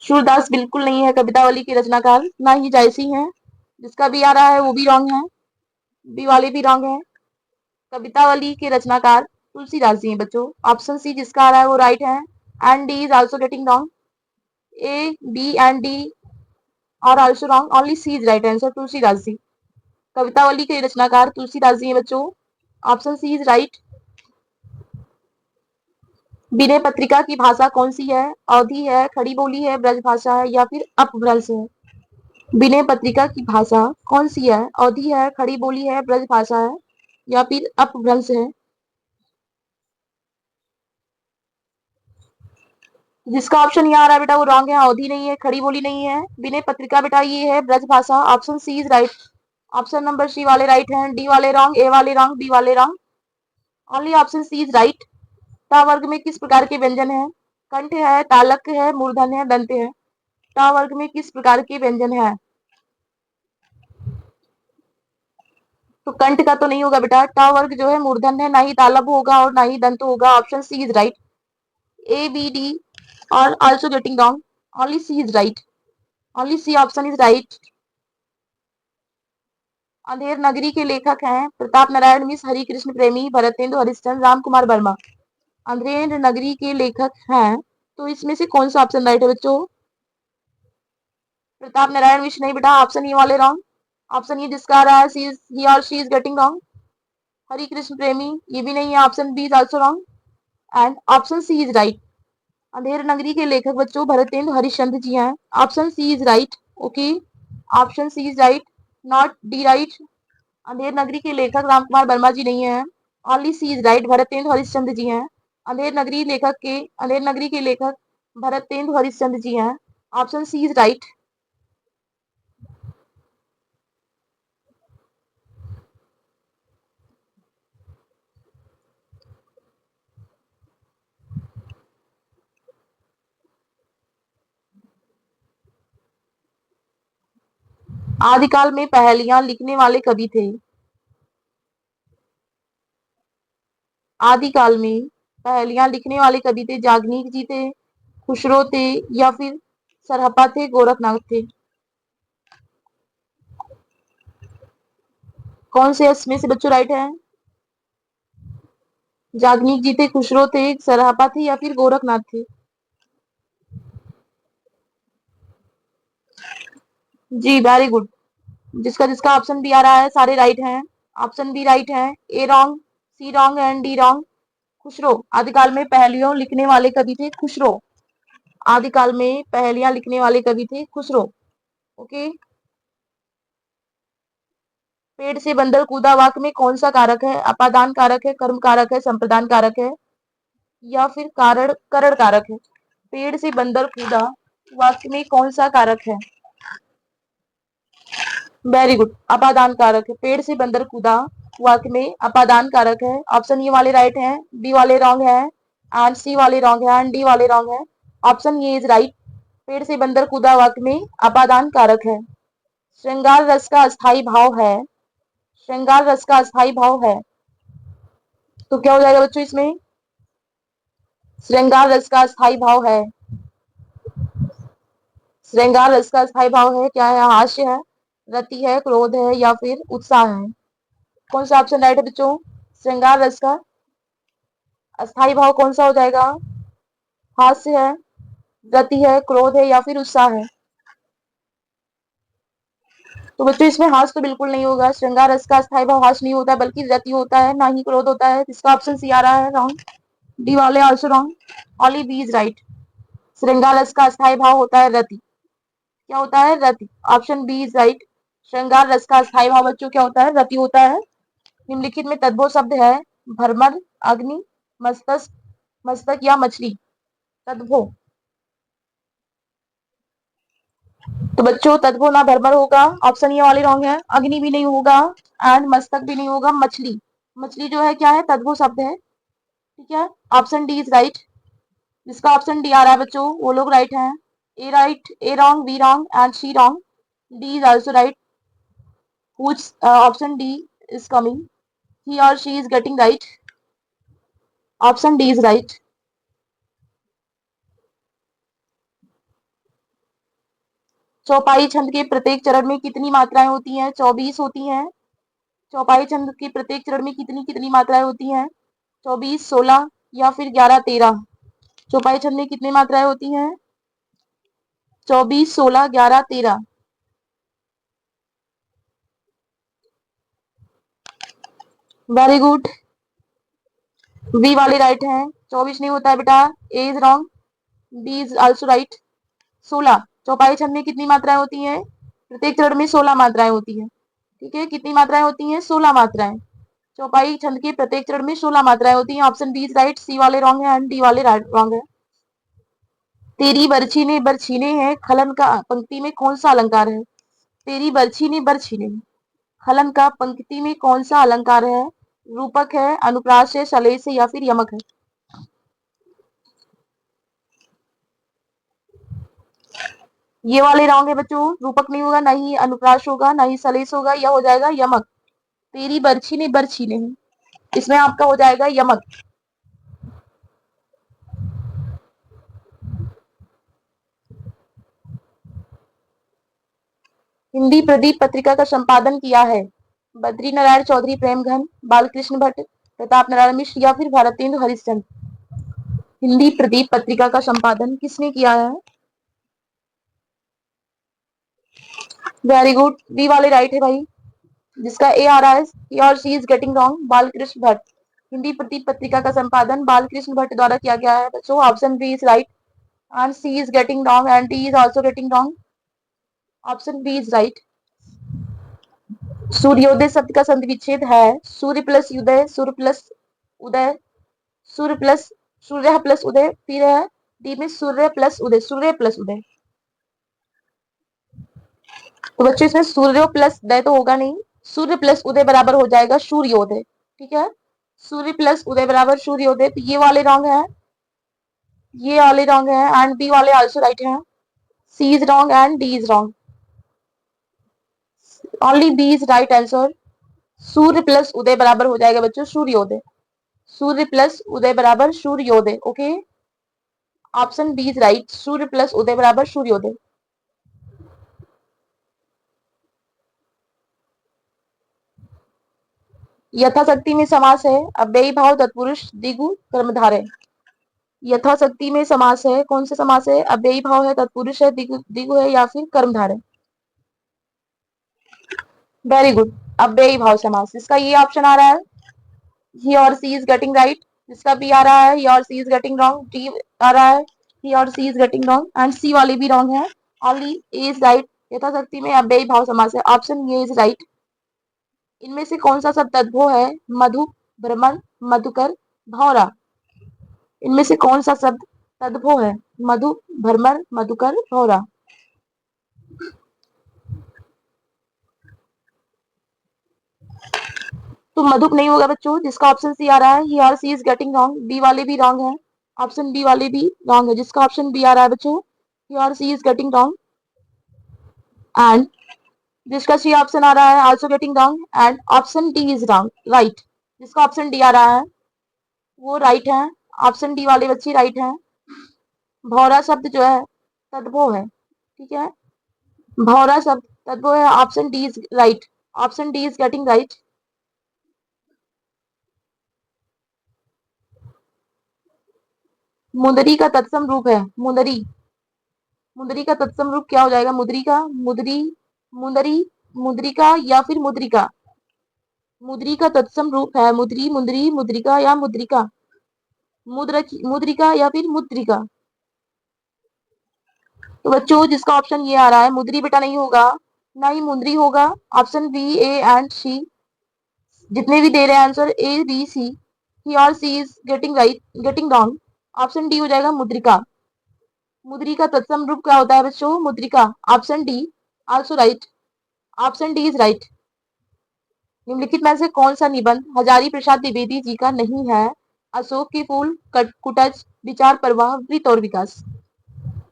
[SPEAKER 1] सूरदास बिल्कुल नहीं है कवितावली के रचनाकार, ना ही जायसी हैं। जिसका भी आ रहा है वो भी रॉन्ग है, बी वाले भी रॉन्ग है। कवितावली के रचनाकार तुलसीदास जी हैं बच्चों। ऑप्शन सी जिसका आ रहा है वो राइट है and D is also getting wrong. A B and D are also wrong, only C is right answer, Tulsidas ji. Kavitavali के रचनाकार तुलसीदास जी हैं बच्चों, option C is right. Vinay Patrika की भाषा कौन सी है? अवधी है, खड़ी बोली है, ब्रज भाषा है या फिर अपभ्रंश है? विनय पत्रिका की भाषा कौन सी है? अवधी है, खड़ी बोली है, ब्रज भाषा है या फिर अपभ्रंश है? जिसका ऑप्शन यहाँ आ रहा है बेटा वो रॉन्ग है, अवधि नहीं है, खड़ी बोली नहीं है। विनय पत्रिका बेटा ये है Braj Bhasha, option C is right. Option number C वाले राइट हैं, डी वाले रॉन्ग, ए वाले रॉन्ग, बी वाले wrong, only option C is right. टा वर्ग में किस प्रकार के व्यंजन है? कंठ है, तालक है, मूर्धन्य है, दंत है? टा वर्ग में किस प्रकार के व्यंजन है? तो कंठ का तो नहीं होगा बेटा, टा वर्ग जो है मूर्धन्य है, ना ही तालब होगा और ना ही दंत होगा, option C is right. A B D और also getting wrong, only C is right, only C option is right. Andher Nagari के लेखक हैं प्रताप नारायण मिश्र, हरि कृष्ण प्रेमी, भरतेंदु हरिश्चंद्र, राम कुमार वर्मा। अंधेर नगरी के लेखक हैं, तो इसमें से कौन सा ऑप्शन राइट है बच्चों? प्रताप नारायण मिश्र नहीं बेटा, ऑप्शन ये वाले रॉन्ग। ऑप्शन ये जिसका आ रहा है ही और she is getting wrong. Hari Krishna Premi ये भी नहीं है, option B is also wrong and option C is right. Andher Nagari के लेखक बच्चों भरतेंदु हरिश्चंद्र जी हैं, option C is right. Okay, option C is right, not D right. Andher Nagari के लेखक रामकुमार वर्मा जी नहीं है, only C is right, Bharatendu Harishchandra ji हैं। अंधेर नगरी के लेखक भरतेंदु हरिश्चंद्र जी हैं, ऑप्शन सी इज राइट। आदिकाल में पहेलियां लिखने वाले कवि थे? आदिकाल में पहेलियां लिखने वाले कवि थे जागनीक जी थे, खुसरो थे या फिर सरहपा थे, गोरखनाथ थे? कौन से इसमें से बच्चों राइट है? जागनीक जी थे, खुसरो थे, सरहपा थे या फिर गोरखनाथ थे? जी वेरी गुड, जिसका जिसका ऑप्शन बी आ रहा है सारे राइट हैं, ऑप्शन बी राइट है, A wrong, C wrong and D wrong. Khusro आदिकाल में पहेलियों लिखने वाले कवि थे, खुसरो आदिकाल में पहेलियां लिखने वाले कवि थे, खुसरो। ओके, पेड़ से बंदर कूदा वाक्य में कौन सा कारक है? अपादान कारक है, कर्म कारक है, संप्रदान कारक है या फिर कारण करण कारक है? पेड़ से बंदर कूदा वाक्य में कौन सा कारक है? वेरी गुड, अपादान कारक है, पेड़ से बंदर कूदा वाक्य में अपादान कारक है। ऑप्शन ये वाले राइट हैं, बी वाले रॉन्ग है एंड सी वाले रॉन्ग है एंड डी वाले रॉन्ग है। ऑप्शन ये इज राइट, पेड़ से बंदर कूदा वाक्य में अपादान कारक है। श्रृंगार रस का अस्थाई भाव है, श्रृंगार रस का अस्थाई भाव है, तो क्या हो जाएगा बच्चों इसमें? श्रृंगार रस का अस्थाई भाव है, श्रृंगार रस का अस्थाई भाव है क्या है? हास्य है, रति है, क्रोध है या फिर उत्साह है? कौन सा ऑप्शन राइट है बच्चों? श्रृंगार रस का अस्थाई भाव कौन सा हो जाएगा? हास्य है, रति है, क्रोध है या फिर उत्साह है? तो बच्चों इसमें हास तो बिल्कुल नहीं होगा। श्रृंगार रस का स्थायी भाव हास नहीं होता है, बल्कि रति होता है, ना ही क्रोध होता है। इसका ऑप्शन सी आ रहा है रॉन्ग। डी वाले also wrong, only B is right. श्रृंगार रस का स्थायी भाव होता है रति। क्या होता है? रति। Option B is right. श्रृंगार रस का स्थायी भाव बच्चों क्या होता है? रति होता है। निम्नलिखित में तद्भव शब्द है भ्रमर, अग्नि, मस्तक, मस्तक या मछली। तद्भव। तो बच्चों तद्भव ना भ्रमर होगा, ऑप्शन ये वाले रॉन्ग है। अग्नि भी नहीं होगा एंड मस्तक भी नहीं होगा। मछली, मछली जो है क्या है? तद्भव शब्द है। ठीक है, ऑप्शन डी इज राइट। जिसका ऑप्शन डी आ रहा है बच्चों वो लोग राइट हैं। A right, A wrong, B wrong and C wrong, D is also right. Which option D is coming? He और she is getting right. Option D is right. चौपाई छंद के प्रत्येक चरण में कितनी मात्राएं होती हैं? 24 होती हैं। चौपाई छंद के प्रत्येक चरण में कितनी कितनी मात्राएं होती हैं? 24, 16 या फिर 11, 13। चौपाई छंद में कितनी मात्राएं होती हैं? 24, 16, 11, 13। वेरी गुड, बी वाले राइट हैं। 24 नहीं होता है बेटा, A is wrong, B is also right. 16। चौपाई छंद में कितनी मात्राएं होती हैं? प्रत्येक चरण में 16 मात्राएं होती हैं। ठीक है, कितनी मात्राएं होती हैं? 16 मात्राएं। चौपाई छंद की प्रत्येक चरण में 16 मात्राएं होती हैं। ऑप्शन बी इज राइट, सी वाले रॉन्ग है एंड डी वाले रॉन्ग है। तेरी बरछी ने बरछीने है खलन का पंक्ति में कौन सा अलंकार है? तेरी बरछी ने बरछीने खलन का पंक्ति में कौन सा अलंकार है? रूपक है, अनुप्रास है, सलेस है या फिर यमक है? ये वाले रॉन्ग है बच्चों। रूपक नहीं होगा, ना ही अनुप्रास होगा, ना ही सलेस होगा, यह हो जाएगा यमक। तेरी बरछी ने बरछीने, इसमें आपका हो जाएगा यमक। हिंदी प्रदीप पत्रिका का संपादन किया है बद्री नारायण चौधरी प्रेमघन, बालकृष्ण भट्ट, प्रताप नारायण मिश्र या फिर भारतेंदु हरिश्चंद्र। हिंदी प्रदीप पत्रिका का संपादन किसने किया है? वेरी गुड, बी वाले राइट है भाई। जिसका ए आ रहा है he और she is getting wrong, Balkrishna Bhatt. Hindi Pradeep पत्रिका का संपादन बालकृष्ण भट्ट द्वारा किया गया है बच्चों। Option B is right and C is getting wrong and D is also getting wrong. Option B is right. सूर्योदय शब्द का संधि विच्छेद है सूर्य प्लस उदय, सूर्य प्लस उदय, सूर्य प्लस सूर्य प्लस उदय, फिर है डी में सूर्य प्लस उदय, सूर्य प्लस उदय। तो बच्चों इसमें सूर्य प्लस उदय तो होगा नहीं, सूर्य प्लस उदय बराबर हो जाएगा सूर्योदय। ठीक है, सूर्य प्लस उदय बराबर सूर्योदय। तो ये वाले रॉन्ग है, ये वाले रॉन्ग है एंड बी वाले आल्सो राइट है। C is wrong and D is wrong, only B is right answer. सूर्य प्लस उदय बराबर हो जाएगा बच्चों सूर्योदय। सूर्य प्लस उदय बराबर सूर्योदय। Okay, option B is right, सूर्य प्लस उदय बराबर सूर्योदय। यथाशक्ति में समास है अव्ययी भाव तत्पुरुष दिगु कर्मधारय। यथाशक्ति में समास है, कौन सा समास है? अव्ययी भाव है, तत्पुरुष है, दिगु है या फिर कर्मधारय? वेरी गुड, अव्ययी भाव समास। इसका ये ऑप्शन आ रहा है he और she is getting right। जिसका बी आ रहा है he और she is getting wrong। D आ रहा है he और she is getting wrong and C वाले भी रॉन्ग है, ओनली ए इज राइट। यथाशक्ति में अव्ययी भाव समास है, ऑप्शन ए इज राइट। इनमें से कौन सा शब्द तद्भव है? मधु, भ्रमर, मधुकर, भौरा। इनमें से कौन सा शब्द तद्भव है? मधु, भ्रमर, मधुकर, भौरा। तो मधुप नहीं होगा बच्चों। जिसका ऑप्शन सी आ रहा है ही और सी इज गेटिंग रॉन्ग, बी वाले भी रॉन्ग है, ऑप्शन बी वाले भी रॉन्ग है। जिसका ऑप्शन बी आ रहा है बच्चों ही और सी इज गेटिंग रॉन्ग एंड जिसका सी ऑप्शन आ रहा है also getting wrong and option D is wrong right. जिसका ऑप्शन डी आ रहा है वो राइट है, ऑप्शन डी वाले बच्चे राइट है। भौरा शब्द जो है तद्भव है। ठीक है, भौरा शब्द तद्भव है, option D is right, option D is getting right. मुंदरी का तत्सम रूप है मुंदरी। मुंदरी का तत्सम रूप क्या हो जाएगा? मुदरी का, मुदरी, मुंदरी, मुद्रिका या फिर मुद्रिका? मुद्री का तत्सम रूप है मुद्री, मुंदरी, मुद्रिका या मुद्रिका? मुद्रिका या फिर मुद्रिका? तो बच्चों जिसका ऑप्शन ये आ रहा है मुद्री बेटा नहीं होगा, ना ही मुंदरी होगा। ऑप्शन बी, ए एंड सी, जितने भी दे रहे हैं आंसर ए बी सी, ही और सी is getting right, getting wrong. Option D हो जाएगा मुद्रिका। मुद्री का तत्सम रूप क्या होता है बच्चों? मुद्रिका। Option D also right, option D is right. निम्नलिखित में से कौन सा निबंध हजारी प्रसाद द्विवेदी जी का नहीं है? अशोक के फूल, कुटज, विचार प्रवाह, वृत्त और विकास।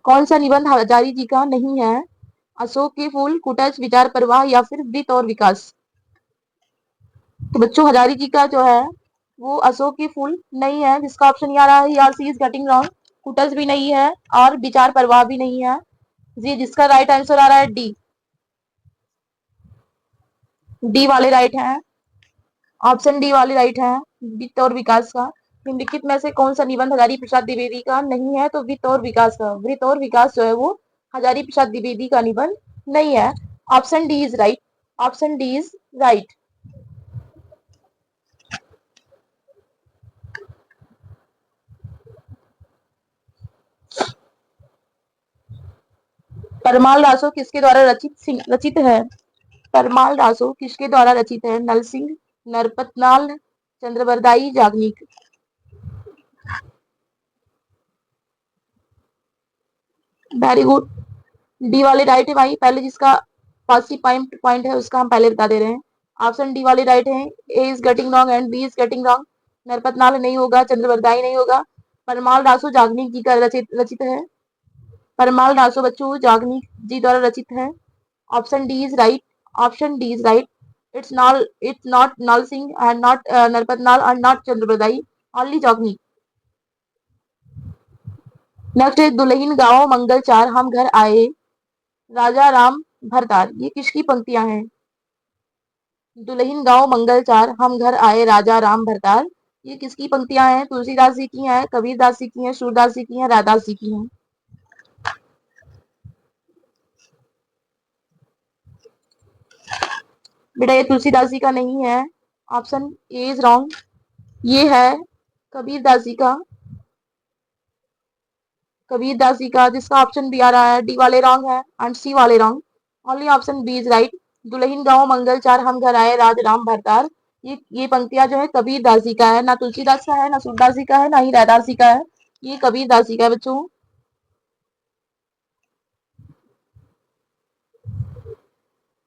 [SPEAKER 1] कौन सा निबंध हजारी जी का नहीं है? अशोक के फूल, कुटज, विचार प्रवाह या फिर वृत्त और विकास? तो बच्चों हजारी जी का जो है वो अशोक के फूल नहीं है, जिसका ऑप्शन ये आ रहा है सी इज गेटिंग रॉन्ग। कुटज भी नहीं है और विचार प्रवाह भी नहीं है जी, जिसका राइट आंसर आ रहा है डी। डी वाले राइट है, ऑप्शन डी वाले राइट है, वित्त और विकास का। निम्नलिखित में से कौन सा निबंध हजारी प्रसाद द्विवेदी का नहीं है? तो वित्त और विकास का। वित्त और विकास जो है वो हजारी प्रसाद द्विवेदी का निबंध नहीं है। Option D is right, option D is right. Parmal Raso किसके द्वारा रचित है? परमाल रासो किसके द्वारा रचित है? Nal Singh, Narpatnal, Chandbardai, Jagnik. Very good, D वाले राइट है भाई। पहले जिसका पॉजिटिव पॉइंट है उसका हम पहले बता दे रहे हैं। ऑप्शन डी वाले राइट है, A is getting wrong and B is getting wrong. Narpatnal नहीं होगा, चंद्रबरदाई नहीं होगा। परमाल रासो जागनिक जी का रचित है। परमाल रासो बच्चों जागनिक जी द्वारा रचित है। Option D is right, option D is right. It's not Nal Singh and not Narpatnal and not Chandrabardai, only Jogni. Next है दुल्हीन गाओ मंगल चार हम घर आए राजा राम भरतार। ये किसकी पंक्तियां हैं? दुल्हीन गाओ मंगल चार हम घर आए राजा राम भरतार, ये किसकी पंक्तियां हैं? तुलसीदास जी की हैं, कबीरदास जी की हैं, सूरदास जी की हैं, राधास जी की हैं? बेटा ये तुलसीदास जी का नहीं है, ऑप्शन ए इज रॉन्ग। ये है कबीरदास जी का, कबीरदास जी का, जिसका ऑप्शन बी आ रहा है डी वाले रॉन्ग है एंड सी वाले wrong. Only option B is right. दुल्हीन गाँव मंगल चार हम घर आए राज राम भरतार, ये पंक्तियां जो है कबीरदास जी का है, ना तुलसीदास का है, ना सूरदास जी का है, ना ही रैदास जी का है। ये कबीरदास जी का है बच्चों।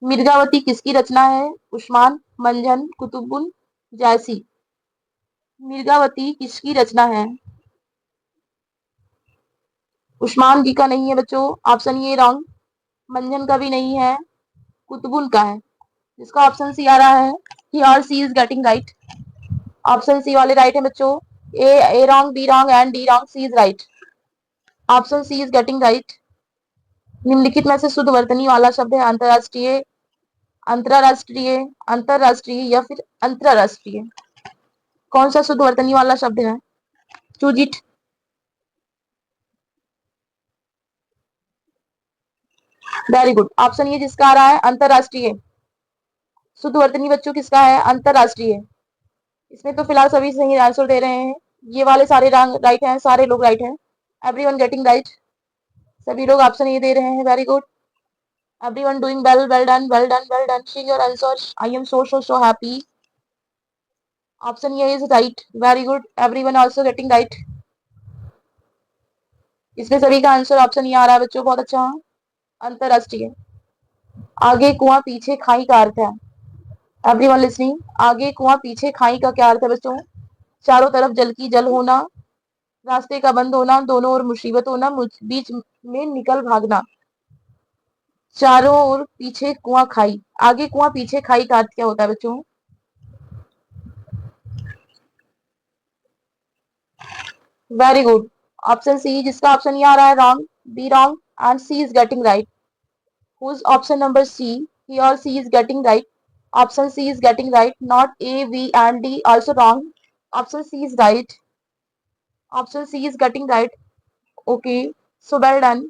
[SPEAKER 1] मिर्जावती किसकी रचना है? उस्मान, मंजन, कुतुबुल, जैसी। मिर्जावती किसकी रचना है? उस्मान जी का नहीं है बच्चों, ऑप्शन ये रॉन्ग। मंजन का भी नहीं है, कुतुबुल का है, जिसका ऑप्शन सी आ रहा है ही और सी is getting right. Option C वाले राइट है बच्चों। A wrong, B wrong and D wrong, C is right. Option C is getting right. निम्नलिखित में से शुद्ध वर्तनी वाला शब्द है अंतरराष्ट्रीय, अंतरराष्ट्रीय, अंतरराष्ट्रीय या फिर अंतरराष्ट्रीय? कौन सा शुद्ध वर्तनी वाला शब्द है? Choose it. Very good, option ये जिसका आ रहा है अंतरराष्ट्रीय। शुद्ध वर्तनी बच्चों किसका है? अंतरराष्ट्रीय। इसमें तो फिलहाल सभी सही आंसर दे रहे हैं, ये वाले सारे राइट हैं, सारे लोग राइट हैं। एवरीवन गेटिंग राइट, सभी लोग ऑप्शन ये दे रहे हैं। Very good, everyone doing well, well done, well done, well done. Seeing your answers, I am so happy. Option A is right, very good. Everyone also getting right. इसमें सभी का answer option A आ रहा है बच्चों, बहुत अच्छा। अंतरराष्ट्रीय। आगे कुआं पीछे खाई का अर्थ है? एवरीवन लिसनिंग, आगे कुआं पीछे खाई का क्या अर्थ है बच्चों? चारों तरफ जल की जल होना, रास्ते का बंद होना, दोनों ओर मुसीबत होना, बीच में निकल भागना। चारों ओर पीछे कुआं खाई, आगे कुआं पीछे खाई का अर्थ क्या होता है बच्चों? वेरी गुड, ऑप्शन सी, जिसका ऑप्शन ये आ रहा है wrong, B wrong and C is getting right. whose option number C, he or she is getting right. Option C is getting right, not A, B and D also wrong. Option C is right. Option C is getting right. Okay, so well done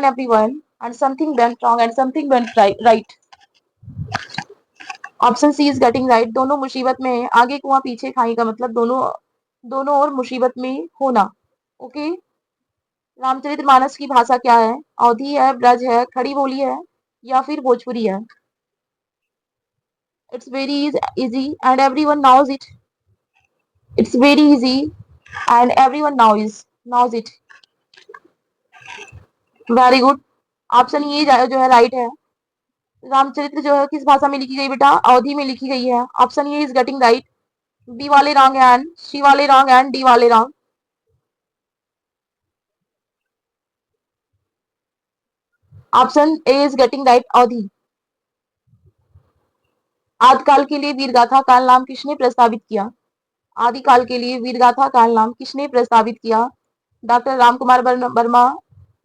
[SPEAKER 1] everyone. and something went wrong and something went right. Option C is getting right. दोनों मुसीबत में है, आगे कुआं पीछे खाई का मतलब दोनों दोनों और मुसीबत में होना। ओके। रामचरितमानस की भाषा क्या है? अवधी है, ब्रज है, खड़ी बोली है या फिर भोजपुरी है? It's very easy and everyone knows it. It's very easy and everyone knows it. Very good. Option ये जो है राइट है। रामचरित्र जो है किस भाषा में लिखी गई बेटा? अवधी में लिखी गई है। ऑप्शन ये इज गेटिंग राइट। बी वाले रॉन्ग एंड सी वाले रॉन्ग एंड डी वाले wrong. Option A is getting right, Awadhi. आदिकाल के लिए वीरगाथा काल नाम किसने प्रस्तावित किया? आदिकाल के लिए वीरगाथा काल नाम किसने प्रस्तावित किया? डॉक्टर रामकुमार वर्मा,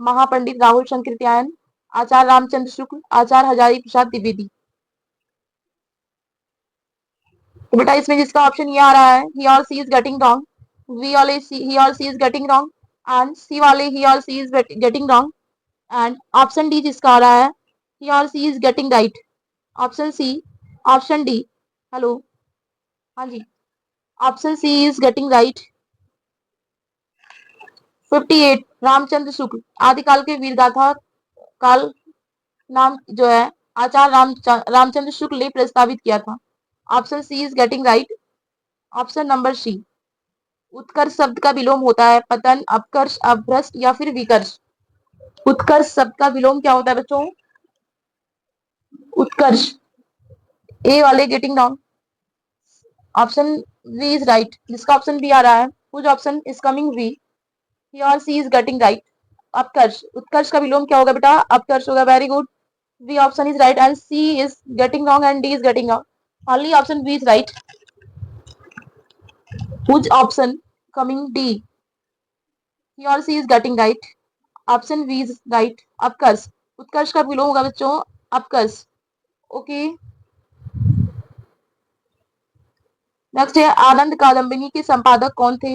[SPEAKER 1] महापंडित राहुल शंकर त्यायन, आचार्य रामचंद्र शुक्ल, आचार्य हजारी प्रसाद द्विवेदी। तो बेटा इसमें जिसका ऑप्शन ये आ रहा है ही और सी इज गेटिंग रॉन्ग, वी वाले ही और सी is getting wrong and C वाले ही और सी is getting wrong and option D जिसका आ रहा है ही और सी is getting right. Option C, option D. Hello, हाँ जी, option C is getting right. 58 Ramchandra Shukla आदिकाल के वीरगाथा काल नाम जो है आचार्य रामचंद्र शुक्ल ने प्रस्तावित किया था। Option C is getting right. Option number C. उत्कर्ष शब्द का विलोम होता है पतन, अपकर्ष, अपभ्रष्ट या फिर विकर्ष। उत्कर्ष शब्द का विलोम क्या होता है बच्चों? उत्कर्ष। ए वाले getting down. Option B is right. जिसका ऑप्शन बी आ रहा है कुछ ऑप्शन इज कमिंग वी, ही और सी इज गेटिंग राइट। अपकर्ष, उत्कर्ष का विलोम क्या होगा बेटा? अपकर्ष होगा। Very good. B option is right and C is getting wrong and D is getting wrong. Only option B is right. Which option coming D? He or she is getting right. Option B is right. अपकर्ष, उत्कर्ष का विलोम होगा बच्चों अपकर्ष। Okay. Next है आनंद कादम्बिनी के संपादक कौन थे?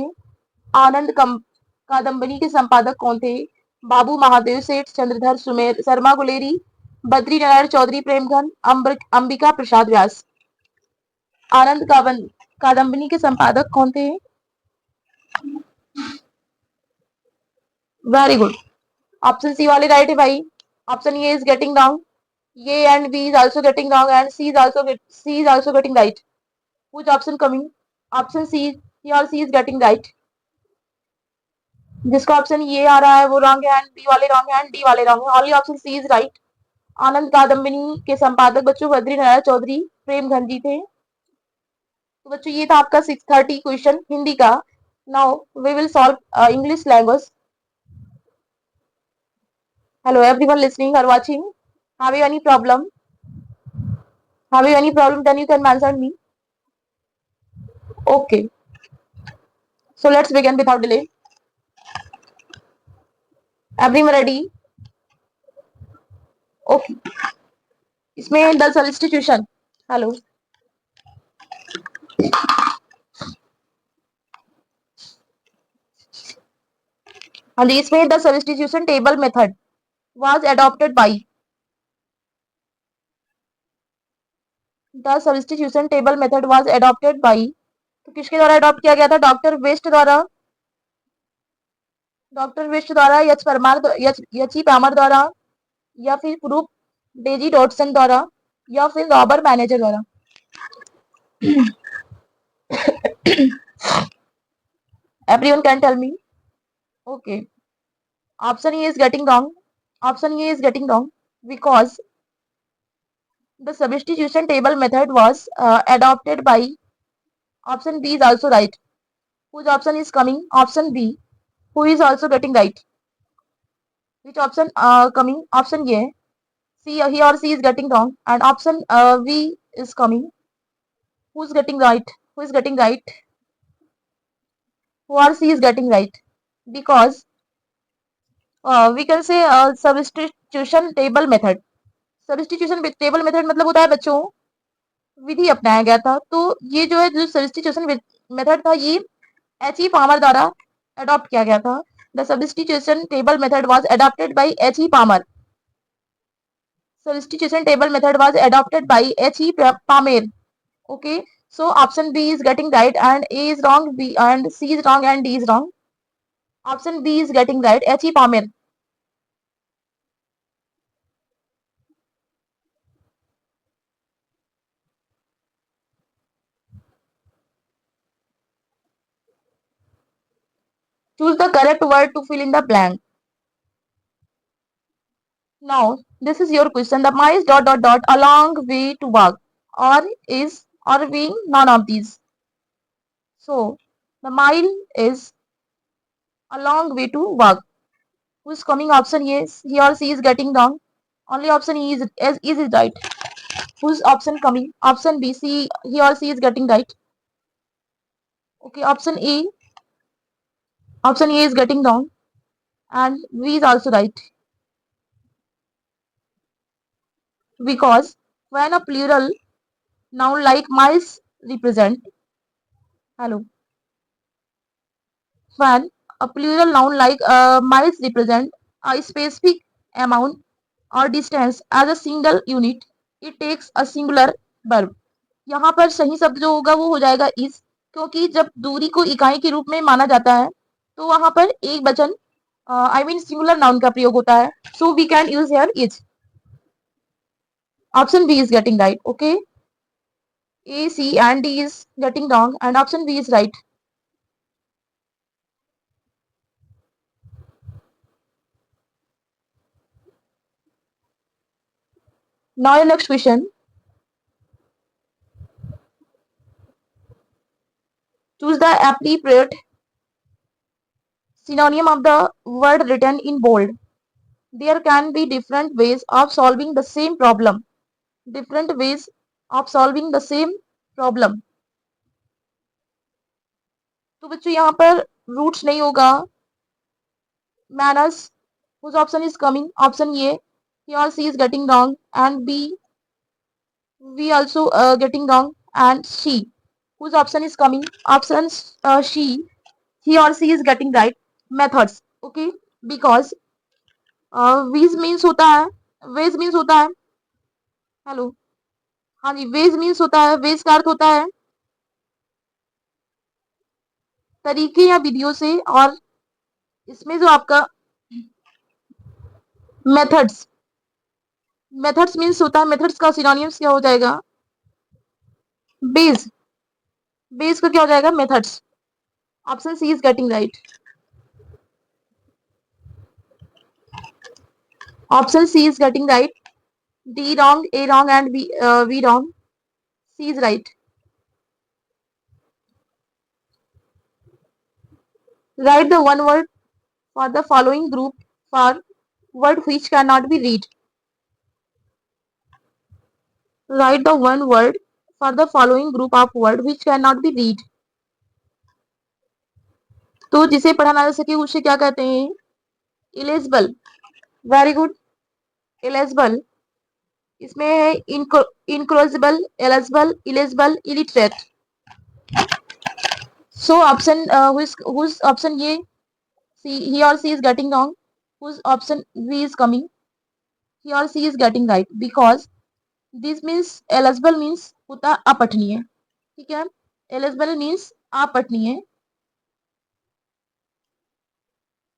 [SPEAKER 1] आनंद कादम्बिनी के संपादक कौन थे? बाबू महादेव सेठ, चंद्रधर सुमेर शर्मा गुलेरी, बद्री नारायण चौधरी प्रेमघन, अंबिका प्रसाद व्यास। आनंद कादम्बिनी के संपादक कौन थे? Very good. ऑप्शन सी वाले राइट है भाई। Option A is getting wrong, A and B is also getting wrong and C is also getting right. Which option coming? Option C, ही और सी इज गेटिंग राइट। जिसका option A आ रहा है वो wrong है एंड बी वाले wrong है and D वाले रॉन्ग है। Only option C is right. Anand Kadambini के संपादक बच्चों बद्री नारायण चौधरी प्रेमघन जी थे। तो बच्चों ये था आपका 630 क्वेश्चन हिंदी का। Now we will solve English language. Hello everyone listening और watching, have you any problem? Have you any problem? Then you can mention me. Okay. So let's begin without delay. Everyone ready? Okay. इसमें the substitution, hello, हाँ जी, इसमें the substitution table method was adopted by, the substitution table method was adopted by, तो किसके द्वारा adopt किया गया था? डॉक्टर वेस्ट द्वारा, डॉक्टर वेस्ट द्वारा, H Palmer, H E Palmer द्वारा या फिर प्रूफ डेजी डॉटसन द्वारा या फिर रॉबर्ट मैनेजर द्वारा। Everyone can tell me. Okay. Option A is getting wrong. Option A is getting wrong because the substitution table method was adopted by. Option B is also right. Whose option is coming? Option B. Who is also getting right? Which option coming? Option A. C, he or she is getting wrong, and option V is coming. Who's getting right? Who is getting right? Who or she is getting right? Because we can say substitution table method. Substitution table method मतलब होता है बच्चों विधि अपनाया गया था। तो ये जो है जो सब्स्टिट्यूशन मेथड था ये एच ई पामर द्वारा अडॉप्ट किया गया था। The substitution table method was adopted by H E Palmer. Substitution table method was adopted by H.E. Palmer. Okay, so option B is getting right and A is wrong, B and C is wrong and D is wrong. Option B is getting right, H.E. Palmer. Choose the correct word to fill in the blank. Now, this is your question. The mice a long way to walk, or is or being none of these. So, the mile is a long way to walk. Who's coming? Option A, he or she is getting wrong. Only option E is right. Who's option coming? Option B, C, he or she is getting right. Okay, option A. Option A is getting wrong, and B is also right. Because when a plural noun like mice represent, hello, when a plural noun like miles represent a specific amount or distance as a single unit, it takes a singular verb. यहाँ पर सही शब्द जो होगा वो हो जाएगा is, क्योंकि जब दूरी को इकाई के रूप में माना जाता है तो वहां पर एक वचन आई मीन सिंगुलर नाउन का प्रयोग होता है. So we can use here is. Option B is getting right. Okay, A, C and D is getting wrong and option B is right. Now your next question. Choose the appropriate synonym of the word written in bold. There can be different ways of solving the same problem. Different ways of solving the same problem. तो बच्चों यहाँ पर roots नहीं होगा. Manners. Whose option is coming? Option A. He or she is getting wrong and B. We also getting wrong and C. Whose option is coming? Option C. He or she is getting right. Methods. Okay, because ways means होता है. ways means होता है. Hello, हाँ जी, ways means होता है. ways का अर्थ होता है तरीके या विधियों से, और इसमें जो आपका मेथड्स, मेथड्स मीन्स होता है, मेथड्स का सिनोनिम्स क्या हो जाएगा? बेस. बेस का क्या हो जाएगा? Methods. Option C is getting right. Option C is getting right. D wrong, A wrong and B wrong. C is right. Write the one word for the following group for word which cannot be read. Write the one word for the following group of word which cannot be read. तो जिसे पढ़ा ना जा सके उसे क्या कहते हैं? इलिजिबल. Very good. इलिजिबल. इसमें है incorrigible, eligible, illegible, illiterate. So option whose option ये he or she is getting wrong. Whose option B is coming? He or she is getting right because this means eligible means होता अपठनीय. ठीक है, eligible means अपठनीय.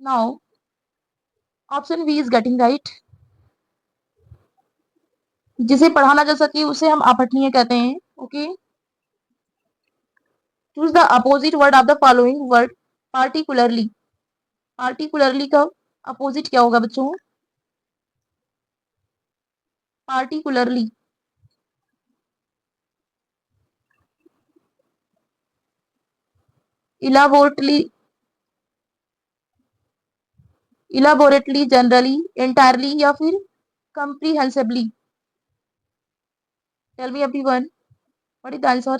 [SPEAKER 1] Now option B is getting right. जिसे पढ़ा ना जा सके उसे हम अपठनीय कहते हैं. Okay, choose the opposite word of the following word. Particularly. Particularly का अपोजिट क्या होगा बच्चों? Particularly. Elaborately. Elaborately, generally, entirely या फिर comprehensively. Tell me everyone, what is the answer?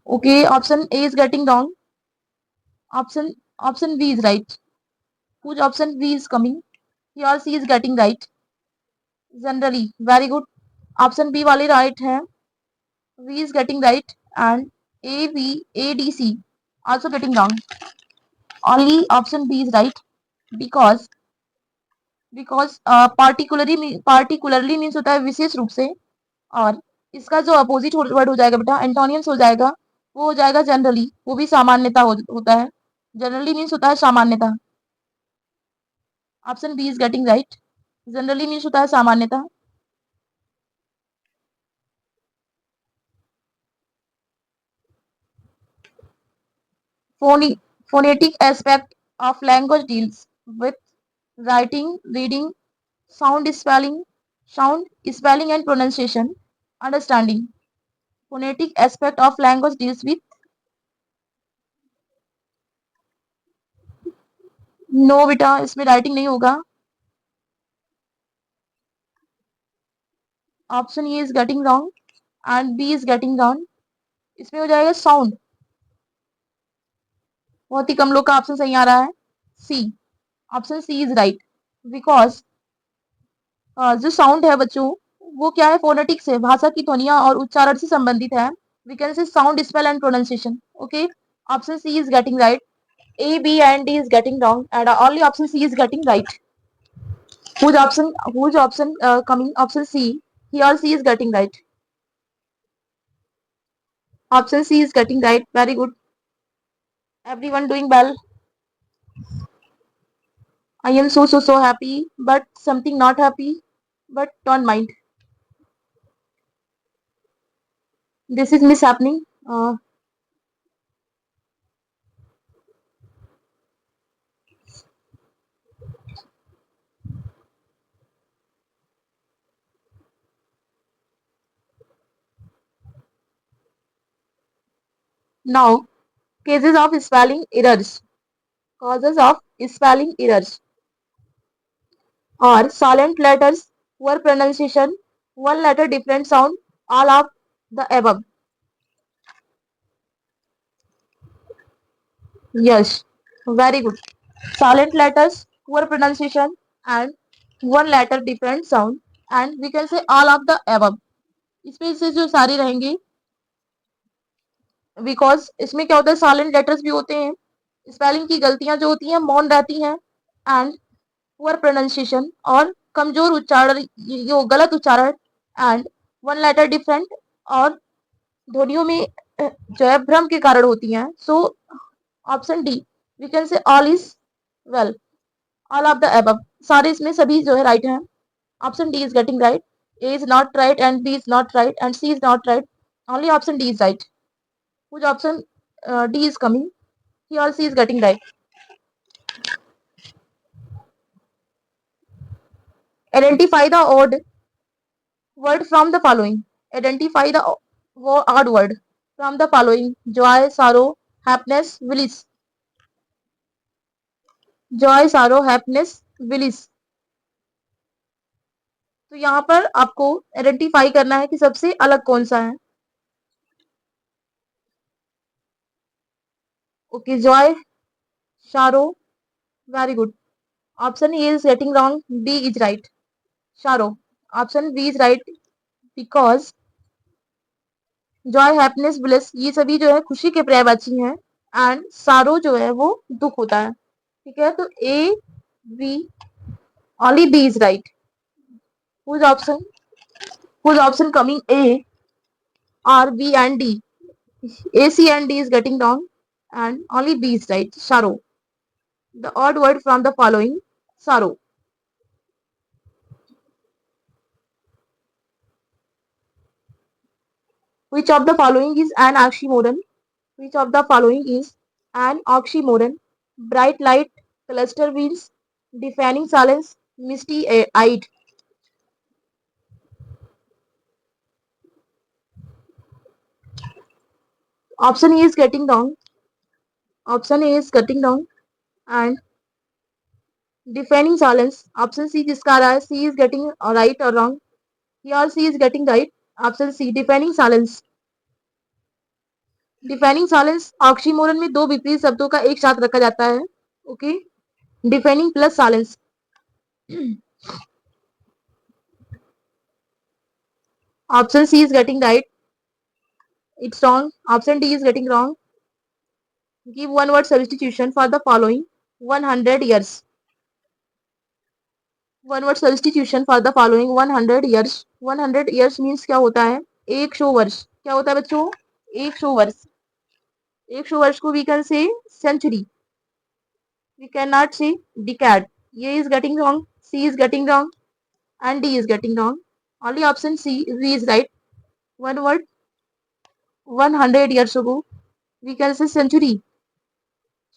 [SPEAKER 1] Okay, option A is getting wrong. Option B is right. Whose option B is coming? He or she is getting right. Generally, very good. Option B वाले right हैं. B is getting right and A, B, A, D, C also getting wrong. Only option B is right because because particularly means होता है विशेष रूप से, और इसका जो opposite word हो जाएगा बेटा, एंटोनियम्स हो जाएगा, वो हो जाएगा जनरली, वो भी सामान्यता होता है। जनरली मीन्स होता है सामान्यता। Option B is getting right. Generally means होता है सामान्यता। Phonetic aspect of language deals with writing, reading, sound spelling and pronunciation, understanding. Phonetic aspect of language deals with, no बेटा, इसमें राइटिंग नहीं होगा। Option A is getting wrong and B is getting wrong. इसमें हो जाएगा sound. बहुत ही कम लोग का ऑप्शन सही आ रहा है, C. Option C is right. Because जो साउंड है बच्चों, वो क्या है, फोनेटिक से, भाषा की ध्वनिया और उच्चारण से संबंधित है। We can say sound, spell and pronunciation. Okay, option C is getting right. A, B, and D is getting wrong, and only option C is getting right. Whose option coming? Option C. He or she is getting right. Option C is getting right. Very good. Everyone doing well. I am so happy, but something not happy. But don't mind. This is miss happening. Now, cases of spelling errors. Causes of spelling errors are silent letters, poor pronunciation, one letter different sound, all of the above. Yes, very good. Silent letters, poor pronunciation, and one letter different sound, and we can say all of the above. इसमें से जो सारे रहेंगे, because इसमें क्या होता है, silent letters भी होते हैं, स्पेलिंग की गलतियां जो होती हैं मौन रहती हैं, एंड पुअर प्रोनाउंसिएशन और कमजोर उच्चारण, ये गलत उच्चारण, एंड वन लेटर डिफरेंट, और ध्वनियों में जो है भ्रम के कारण होती हैं। So option D, we can say all is well, all of the above, सारे इसमें सभी जो है राइट हैं। Option D is getting right. A is not right and B is not right and C is not right, only option D is right. Which option D is coming? He और सी is getting right. Identify the odd word from the following. Identify the odd word from the following. Joy, sorrow, happiness, bliss. Joy, sorrow, happiness, bliss. तो यहाँ पर आपको identify करना है कि सबसे अलग कौन सा है। Okay, joy, sorrow, very good. Option A is getting wrong, B is right, sorrow. Option B is right, because joy, happiness, bliss ये सभी जो है खुशी के पर्यायवाची हैं, एंड सारो जो है वो दुख होता है। ठीक है, तो A, B, only B is right. Whose option, whose option coming A, or, B and D? A, C and D is getting wrong, and only B is right, sorrow. The odd word from the following, sorrow. Which of the following is an oxymoron? Which of the following is an oxymoron? Bright light, cluster wheels, deafening silence, misty eyed. Option A is getting wrong. Option A is getting wrong. And deafening silence. Option C जिसका आ रहा है, C is getting right or wrong. He or C is getting right. Option C, deafening silence. Defining silence, oxymoron में दो विपरीत शब्दों का एक साथ रखा जाता है। Okay, defining plus silence. Option C is getting right, it's wrong. Option D is getting wrong. Give one word substitution for the following 100 years. One word substitution for the following 100 years. 100 years means क्या होता है? 100 वर्ष. क्या होता है बच्चों? 100 वर्ष. 100 वर्ष को we can say century. We can not say decade. ये is getting wrong, C is getting wrong, and D is getting wrong. Only option C is right. One word, 100 years ago. We can say century.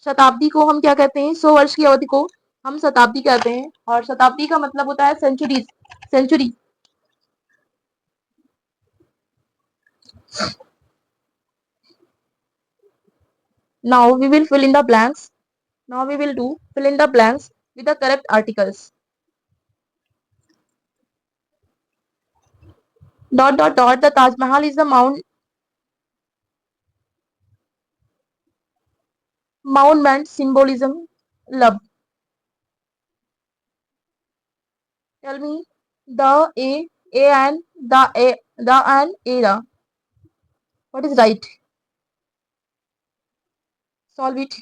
[SPEAKER 1] शताब्दी को हम क्या कहते हैं? 100 वर्ष की अवधि को हम शताब्दी कहते हैं, और शताब्दी का मतलब होता है century. Century. Now we will fill in the blanks. Now we will do fill in the blanks with the correct articles. Dot dot dot. The Taj Mahal is the monument symbolism love. Tell me the a and the and era. What is right? Solve it.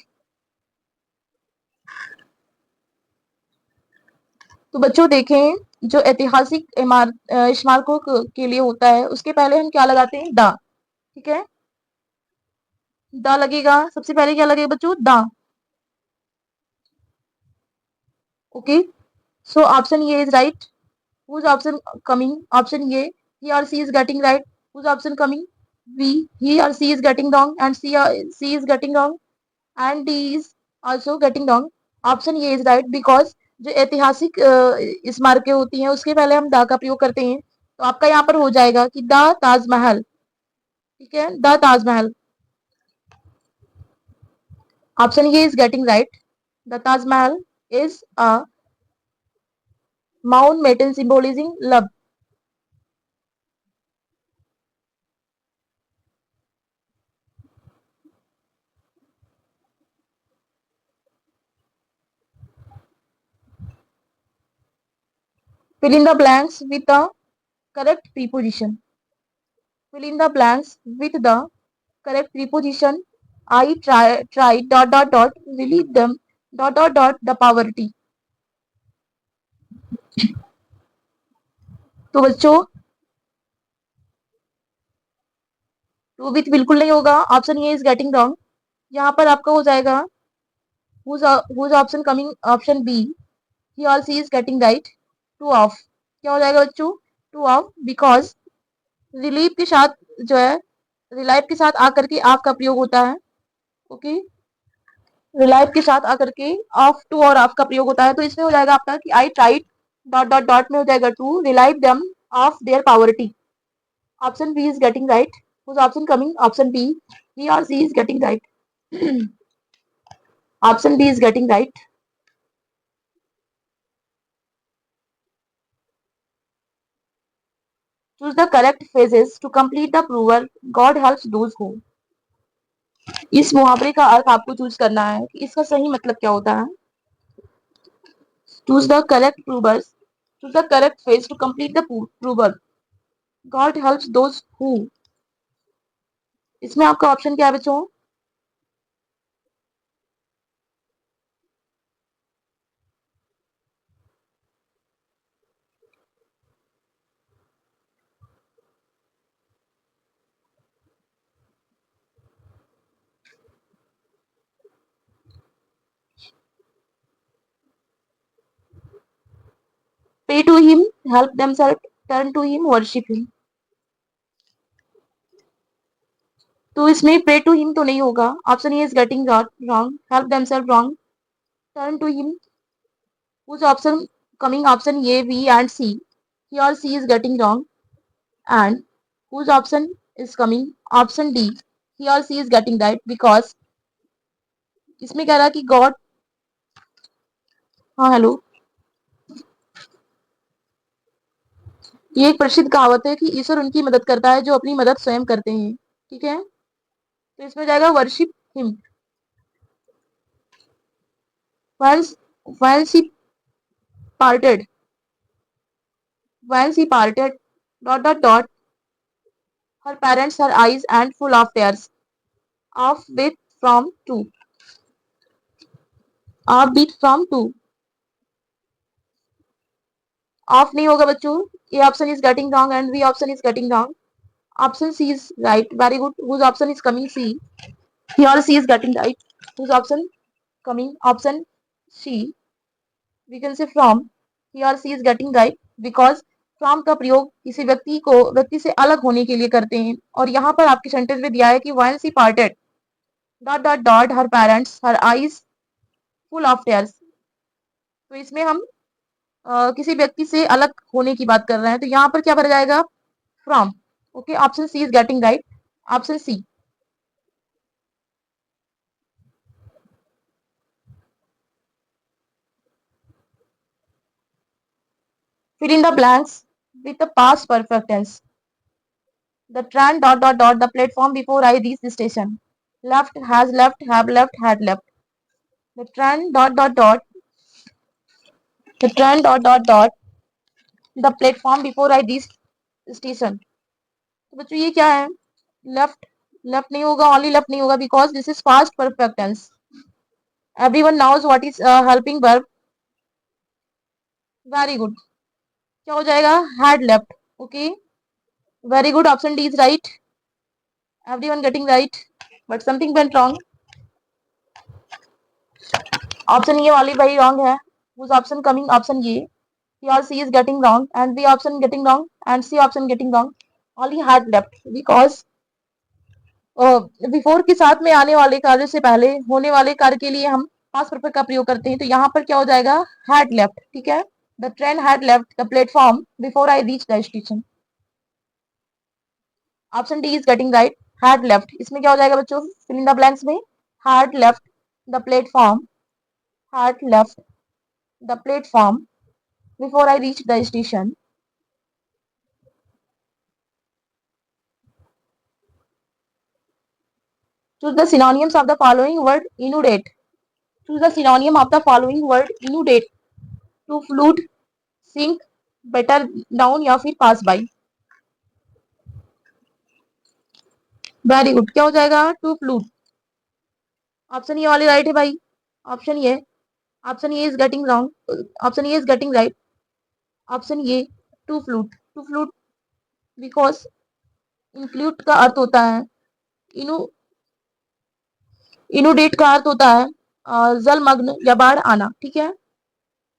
[SPEAKER 1] तो बच्चों देखें, जो ऐतिहासिक स्मारकों के लिए होता है उसके पहले हम क्या लगाते हैं? द. ठीक है, द लगेगा. सबसे पहले क्या लगेगा बच्चों? The. Okay. So option A is right. Whose option coming? Option A. He और सी is getting right. Whose option coming? B. ही और सी is getting wrong and C is getting wrong and D is also getting wrong. Option A is right because जो ऐतिहासिक स्मारकें होती हैं उसके पहले हम the का प्रयोग करते हैं. तो आपका यहाँ पर हो जाएगा कि द ताजमहल. ठीक है, the Taj Mahal. Option A is getting right. The Taj Mahal is a mountain symbolizing love. Fill in the blanks with the correct preposition. Fill in the blanks with the correct preposition. I try dot dot dot relieve them dot dot dot the poverty. तो बच्चों to with बिल्कुल नहीं होगा. Option A is getting wrong. यहाँ पर आपका हो जाएगा whose option coming? Option B. ही और सी is getting right. Two of. क्या हो जाएगा बच्चों? टू ऑफ बिकॉज रिलीफ के साथ जो है, रिलाइव के साथ आकर के आप का प्रयोग होता है. ओके, रिलाइव के साथ आकर के ऑफ टू और ऑफ का प्रयोग होता है. तो इसमें हो जाएगा आपका कि I tried dot dot dot में हो जाएगा to relieve them of their poverty. Option B is getting right. Whose option coming? Option B. ही और सी is getting right. Option B is getting right. Choose the correct phrases to complete the proverb God helps those who. इस मुहावरे का अर्थ आपको choose करना है कि इसका सही मतलब क्या होता है. Choose the correct proverbs. Choose the correct phrase to complete the proverb God helps those who. इसमें आपका ऑप्शन क्या है बच्चों? Pray to him, help themselves, turn to him, worship him. तो इसमें pray to him तो नहीं होगा. Option A is getting wrong. Help themselves wrong. Turn to him. Whose option coming? Option A, B and C. He or C is getting wrong. And whose option is coming? Option D. He or she is getting right because इसमें कह रहा है कि God. हाँ hello. ये एक प्रसिद्ध कहावत है कि ईश्वर उनकी मदद करता है जो अपनी मदद स्वयं करते हैं. ठीक है, तो इसमें जाएगा worship him. Once when she parted, when she parted dot dot dot her parents, her eyes and full of tears of bit from two. A bit from two. Off नहीं होगा बच्चों, A option is getting wrong and B option is getting wrong. Option C is right. Very good. Whose option is coming? C. He or she is getting right. Whose option coming? Option C. We can say from. He or she is getting right because from का प्रयोग किसी व्यक्ति से अलग होने के लिए करते हैं. और यहाँ पर आपके सेंटेंस में दिया है कि when she parted dot dot dot her parents her eyes full of tears. तो इसमें हम किसी व्यक्ति से अलग होने की बात कर रहे हैं, तो यहाँ पर क्या भरा जाएगा? From. Okay, option C is getting right. Option C. Fill in the blanks with the past perfect tense. The train dot dot dot the platform before I reached the station. Left, has left, have left, had left. The train dot dot dot the train dot dot dot the platform before I reached the station. तो बच्चों ये क्या है? Left. Left नहीं होगा, only left नहीं होगा because this is past perfect tense. Everyone knows what is helping verb. Very good. क्या हो जाएगा? Had left. Okay, very good. Option D is right. Everyone getting right, but something went wrong. Option ये वाली भाई wrong है. Whose option coming? Option A. He or she is getting wrong and B option getting wrong and C option getting wrong. Only had left because before के साथ में आने वाले कार्य से पहले होने वाले कार्य के लिए हम पास्ट परफेक्ट का प्रयोग करते हैं. तो यहाँ पर क्या हो जाएगा? Had left. ठीक है. The train had left the platform before I reach the station. Option D is getting right. Had left. इसमें क्या हो जाएगा बच्चों? फिल इन द ब्लैंक्स में. Had left the platform. Had left the platform before I reach the station. Choose the synonyms of the following word. Inundate. Choose the synonym of the following word. Inundate. To flood, sink, better down या फिर pass by. Very good. क्या हो जाएगा? To fluid. Option ये वाली right है भाई. Option ये. ऑप्शन ये इज गेटिंग रॉन्ग. ऑप्शन ये इज गेटिंग राइट. ऑप्शन ये. To flood. To flood because include का अर्थ होता है इनु इनुडेट का अर्थ होता है जलमग्न या बाढ़ आना. ठीक है.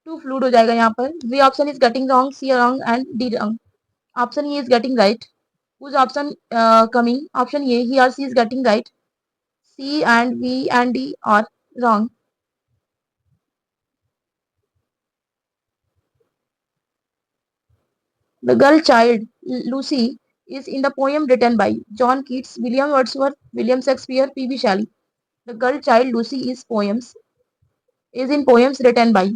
[SPEAKER 1] टू फ्लूड हो जाएगा यहाँ पर. B option is getting wrong, C wrong and D wrong. Option A is getting right. whose option coming? Option A. He or she is getting right. C and B and D are wrong. The girl child Lucy is in the poem written by John Keats, William Wordsworth, William Shakespeare, P.B. Shelley. The girl child Lucy is in poems written by.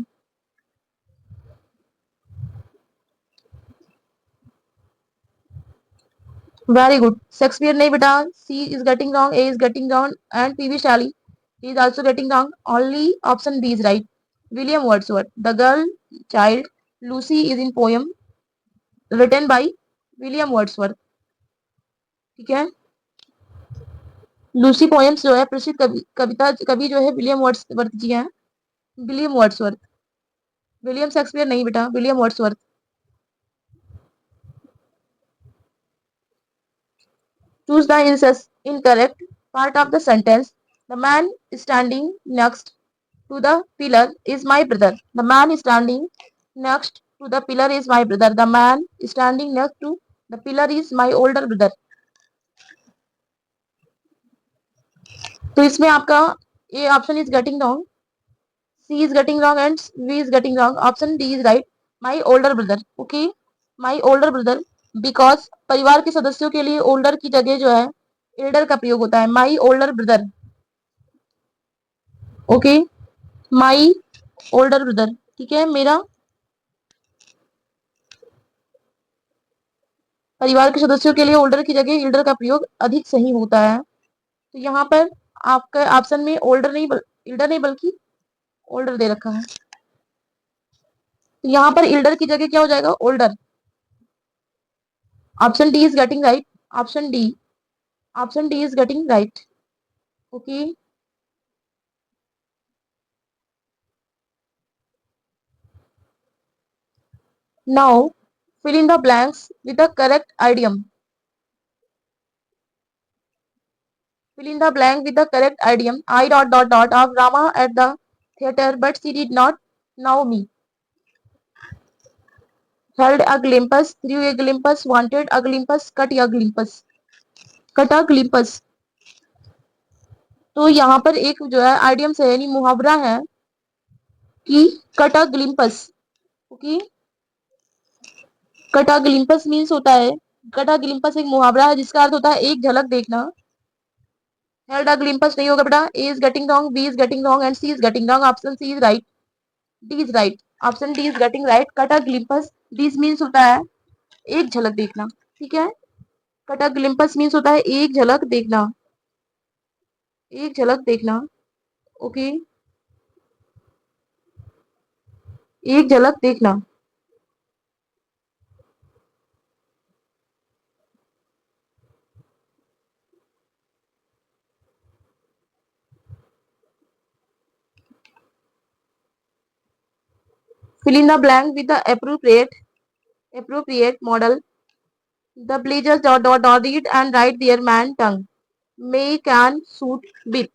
[SPEAKER 1] Very good. Shakespeare नहीं बेटा. C is getting wrong, A is getting wrong, and P.B. Shelley is also getting wrong. Only option B is right. William Wordsworth. The girl child Lucy is in poem written by William Wordsworth. ठीक है. Lucy poems जो है प्रसिद्ध कविता कवि जो है William Wordsworth जी हैं. William Wordsworth. William Shakespeare नहीं बेटा, William Wordsworth. Choose the incorrect part of the sentence. The man standing next to the pillar is my brother. The man standing next to the pillar is my brother. The man standing next to the pillar is my older brother. तो इसमें आपका A option is getting wrong, C is getting wrong and V is getting wrong. Option D is right. My older brother. Okay. My older brother. Because परिवार के सदस्यों के लिए older की जगह जो है elder का प्रयोग होता है. My older brother. Okay. My older brother. ठीक है. मेरा परिवार के सदस्यों के लिए older की जगह elder का प्रयोग अधिक सही होता है. तो यहाँ पर आपका ऑप्शन में older नहीं elder नहीं बल्कि older दे रखा है. तो यहाँ पर elder की जगह क्या हो जाएगा? older. Option D is getting right. Option D. Option D is getting right. Okay. Now fill in the blanks with the correct idiom. Fill in the blank with the correct idiom. I dot dot dot of Rama at the theater, but she did not know me. Held a glimpse, threw a glimpse, wanted a glimpse, cut a glimpse. Cut a glimpse. तो यहाँ पर एक जो है idioms है यानी मुहावरा है कि cut a ग्लिम्पस, okay. Cut a ग्लिम्पस means होता है, कट अ ग्लिम्पस एक मुहावरा है जिसका अर्थ होता है एक झलक देखना। हेल्ड अ ग्लिम्पस नहीं होगा बेटा, A is getting wrong, B is getting wrong and C is getting wrong, option C is right, D is right, option D is getting right. Caught a glimpse this means होता है एक झलक देखना, ठीक है। कट अ ग्लिम्पस मीन्स होता है एक झलक देखना, एक झलक देखना, ओके, एक झलक देखना। fill in the blank with the appropriate model. The villagers dot dot dot read and write their man tongue. May can suit with,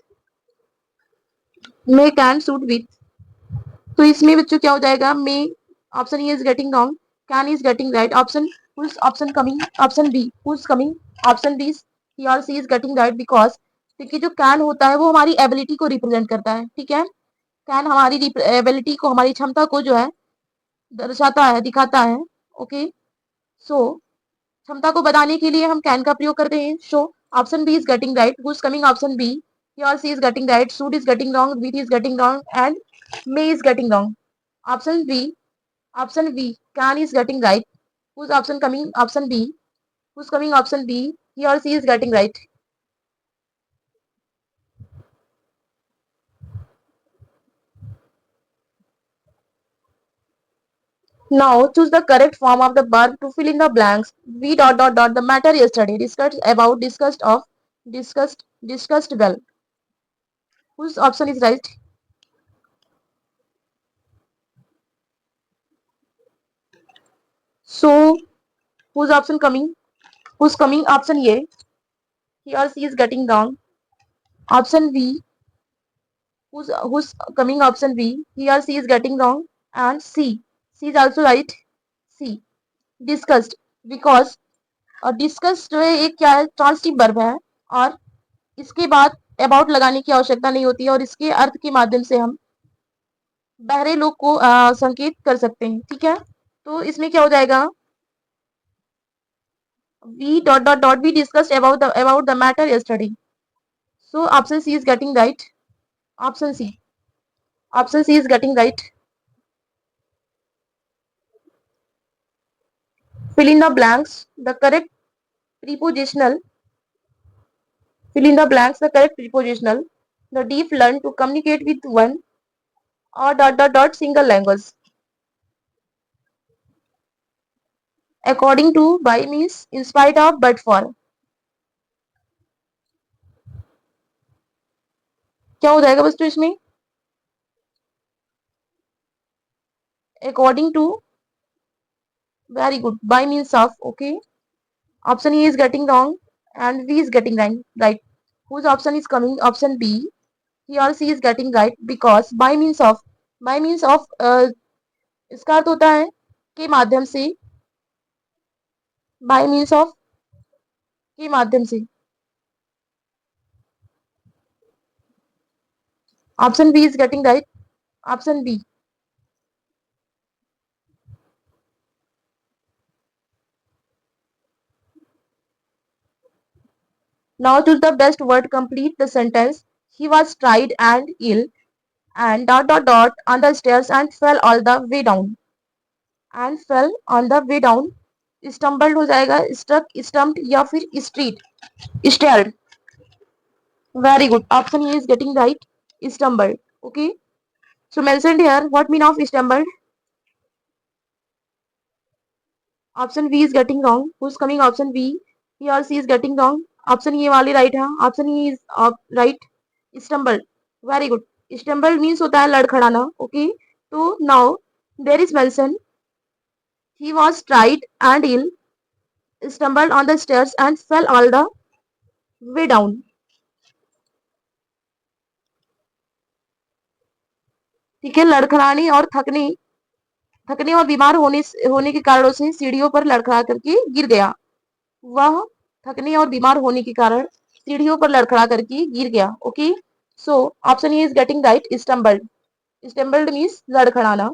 [SPEAKER 1] may can suit with। तो इसमें बच्चों क्या हो जाएगा, may option E is getting wrong, can is getting right, option option coming, option B whose coming, option D ही और सी is getting right because. देखिए जो can होता है वो हमारी एबिलिटी को रिप्रेजेंट करता है, ठीक है। कैन हमारी एबिलिटी को, हमारी क्षमता को जो है दर्शाता है, दिखाता है, ओके। सो क्षमता को बताने के लिए हम कैन का प्रयोग करते हैं। So option B is getting right, whose coming option B, ही और सी is getting right, suit is getting wrong, beat is getting wrong and may is getting wrong. Option B, option B can is getting right, whose option coming option B, whose coming option B, ही और सी is getting right. Now choose the correct form of the verb to fill in the blanks. We dot dot dot the matter yesterday discussed about, discussed of, discussed well. Whose option is right? So whose option coming? Who's coming? Option A. He or she is getting wrong. Option B. Who's coming? Option B. He or she is getting wrong. And C. C is also right. C. Discussed. Because और discuss जो है एक क्या है, transitive verb है और इसके बाद अबाउट लगाने की आवश्यकता नहीं होती है और इसके अर्थ के माध्यम से हम बहरे लोग को संकेत कर सकते हैं, ठीक है। तो इसमें क्या हो जाएगा, we dot dot dot we discussed about the matter yesterday. So option C is getting right, option C, option C is getting right. fill in the blanks the correct prepositional, fill in the blanks the correct prepositional. The deaf learn to communicate with one or dot dot dot single language. According to, by means in spite of, but for। क्या हो जाएगा बच्चों इसमें, according to, very good, by means of, okay। Option E is getting wrong and V is getting right. Whose option is coming? Option B, he or she is getting right because by means of, by means of इसका अर्थ होता है के माध्यम से, by means of के माध्यम से। Option B is getting right, option B. Now choose the best word, complete the sentence. He was tried and ill and dot dot dot on the stairs and fell all the way down, and fell on the way down। stumbled हो जाएगा, struck, stumped या फिर street, stared। very good, option A is getting right, stumbled, okay। so mentioned here, what mean of stumbled? Option B is getting wrong, who's coming option B, he or she is getting wrong, option A वाली right है, option E is right, stumble, very good. Stumble means होता है लड़खड़ाना, okay. तो now there is mention He was tired and ill, stumbled on the stairs and fell all the way down. ठीक है, लड़खड़ाने और थकने और बीमार होने के कारणों से सीढ़ियों पर लड़खड़ा करके गिर गया। वह थकने और बीमार होने के कारण सीढ़ियों पर लड़खड़ा करके गिर गया। Okay, so option A is getting right, stumbled. Stumbled means लड़खड़ाना।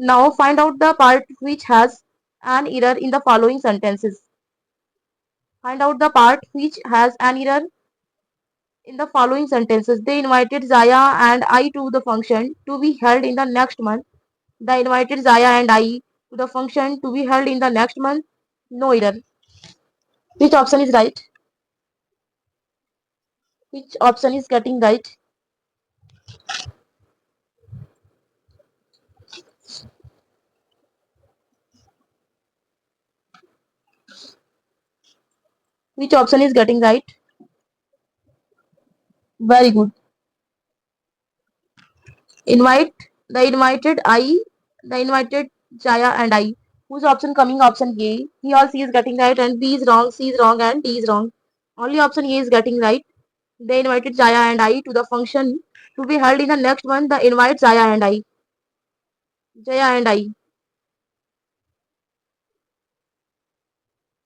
[SPEAKER 1] Now find out the part which has an error in the following sentences. Find out the part which has an error in the following sentences. They invited Zaya and I to the function to be held in the next month. They invited Zaya and I to the function to be held in the next month. No error. Which option is right? Which option is getting right? Which option is getting right? Very good. Invite, the invited Jaya and I. Whose option coming? Option A. He or she is getting right and B is wrong, C is wrong and D is wrong. Only option A is getting right. They invited Jaya and I to the function to be held in the next month. The invite Jaya and I. Jaya and I.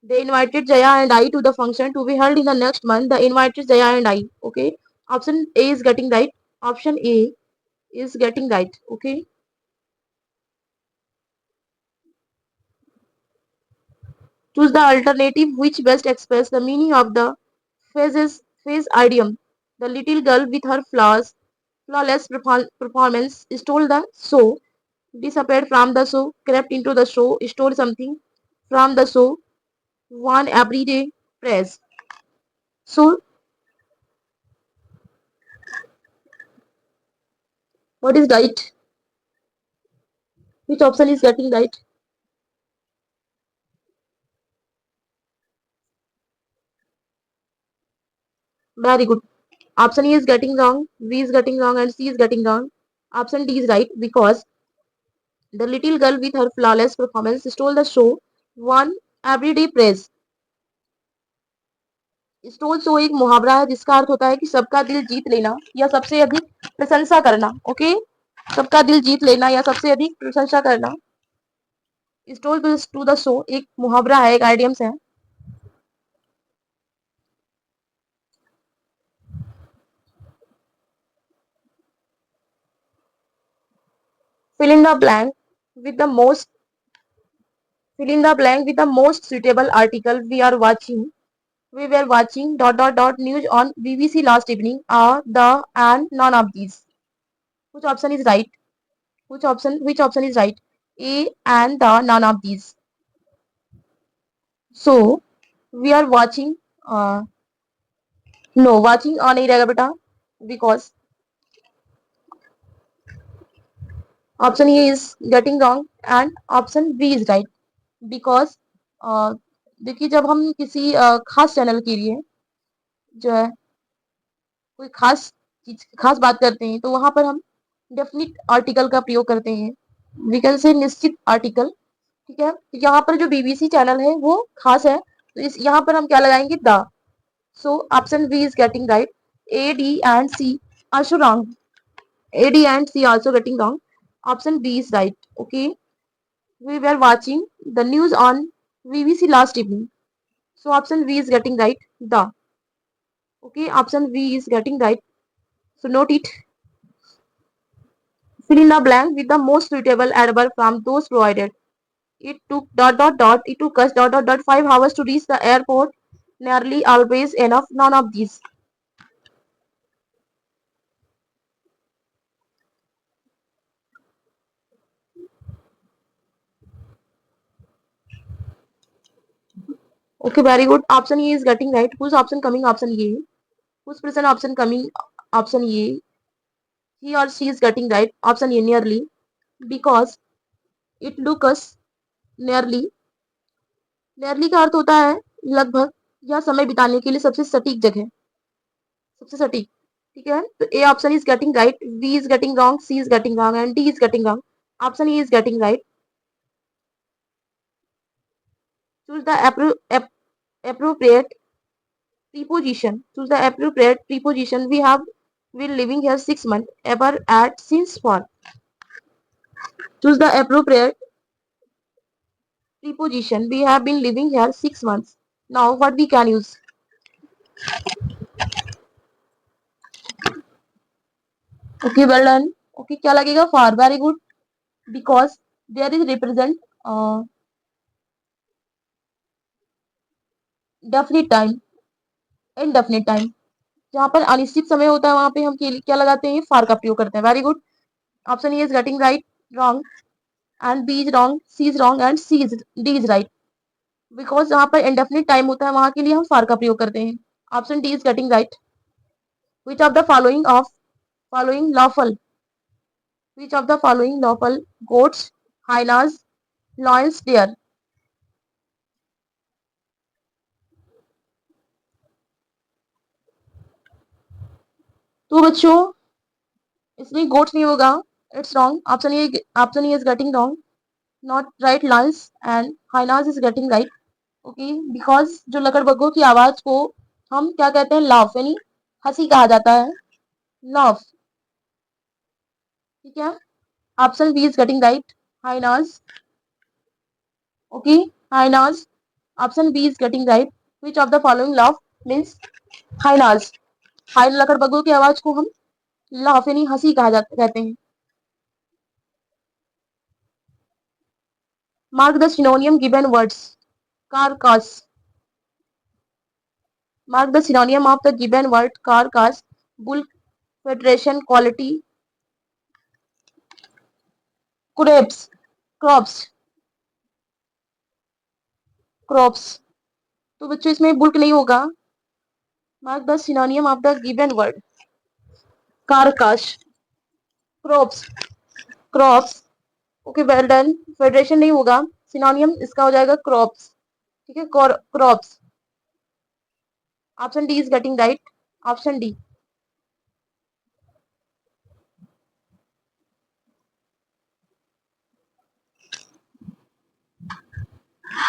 [SPEAKER 1] They invited Jaya and I to the function to be held in the next month. The invited Jaya and I. Okay. Option A is getting right. Option A is getting right. Okay. Choose the alternative which best express the meaning of the phrase idiom. The little girl with her flawless performance stole the show, disappeared from the show, crept into the show, stole something from the show, won everyday praise. So, what is right? Which option is getting right? Very good. Option E is getting wrong, B is getting wrong, and C is getting wrong. Option D is right because the little girl with her flawless performance stole the show, won everyday praise. Stole show एक मुहावरा है जिसका अर्थ होता है कि सबका दिल जीत लेना या सबसे अधिक प्रशंसा करना। ओके, सबका दिल जीत लेना या सबसे अधिक प्रशंसा करना। स्टोल टू द शो एक मुहावरा है, एक आइडियम्स है। fill in the blank with the most fill in the blank with the most suitable article. We were watching news on BBC last evening. The and none of these. Which option is right? Which option is right? A and the none of these. So we are watching no watching on नहीं रहेगा बेटा because option A is getting wrong and option B is right because देखिए जब हम किसी खास channel के लिए जो है कोई खास बात करते हैं तो वहां पर हम डेफिनिट आर्टिकल का प्रयोग करते हैं। वी कैन से निश्चित आर्टिकल। ठीक है, तो यहाँ पर जो बीबीसी चैनल है वो खास है तो इस यहाँ पर हम क्या लगाएंगे? The. So option B is getting right. A D and C also wrong. A, D and C also getting wrong. Option B is right. Okay. We were watching the news on BBC last evening. So option B is getting right. The. Okay. Option B is getting right. So note it. Fill in the blank with the most suitable adverb from those provided. It took It took us 5 hours to reach the airport. Nearly always enough. None of these. Okay, very good. Option E is getting right. Whose option coming? Option A. Whose present option coming? Option A. He or she is getting right. Option A, nearly, because it looks nearly। nearly का अर्थ होता है लगभग। या समय बिताने के लिए सबसे सटीक जगह, सबसे सटीक। ठीक है, तो A option is getting right, B is getting wrong, C is getting wrong and D is getting wrong. Option A is getting right. Choose the appropriate preposition. Choose the appropriate preposition. We have been living here 6 months. Ever at since for. Choose the appropriate preposition. We have been living here 6 months. Now what we can use? Okay, well done. Okay, क्या लगेगा? For. Very good. Because there is represent definite time, indefinite time. जहाँ पर अनिश्चित समय होता है वहां पे हम क्या लगाते हैं? फार का प्रयोग करते हैं। Very good. Option A is getting right, wrong and B is wrong, C is wrong and D is right. Because जहां पर इंडेफिनिट टाइम होता है वहां के लिए हम फार का प्रयोग करते हैं। Option D is getting right. Which of the following lawful, which of the following lawful goats, hyenas, lions, deer. तो बच्चों इसमें गोट्स नहीं होगा, it's wrong. Option A is getting wrong, not right, lions and hyenas is getting right. Okay, because जो लकड़बग्गों की आवाज को हम क्या कहते हैं? लाफ, यानी हंसी कहा जाता है। लाफ। ठीक है, option B is getting right, hyenas. Okay, hyenas. Option B is getting right. Which of the following laugh means hyenas. हाइन लकड़बग्गों की आवाज को हम लाफ यानी हंसी कहा जाता कहते हैं। Mark the सिनोनियम given words. कारकास। Mark the synonym of the given word carcass. Bulk, federation, quality, crops, crops, crops। तो बच्चों इसमें बुल्क नहीं होगा। Mark the synonym of the given word carcass, crops, crops। Okay, well done. Federation नहीं होगा, सिनोनियम इसका हो जाएगा क्रॉप्स। ठीक है, crops. Option D is getting right. Option D.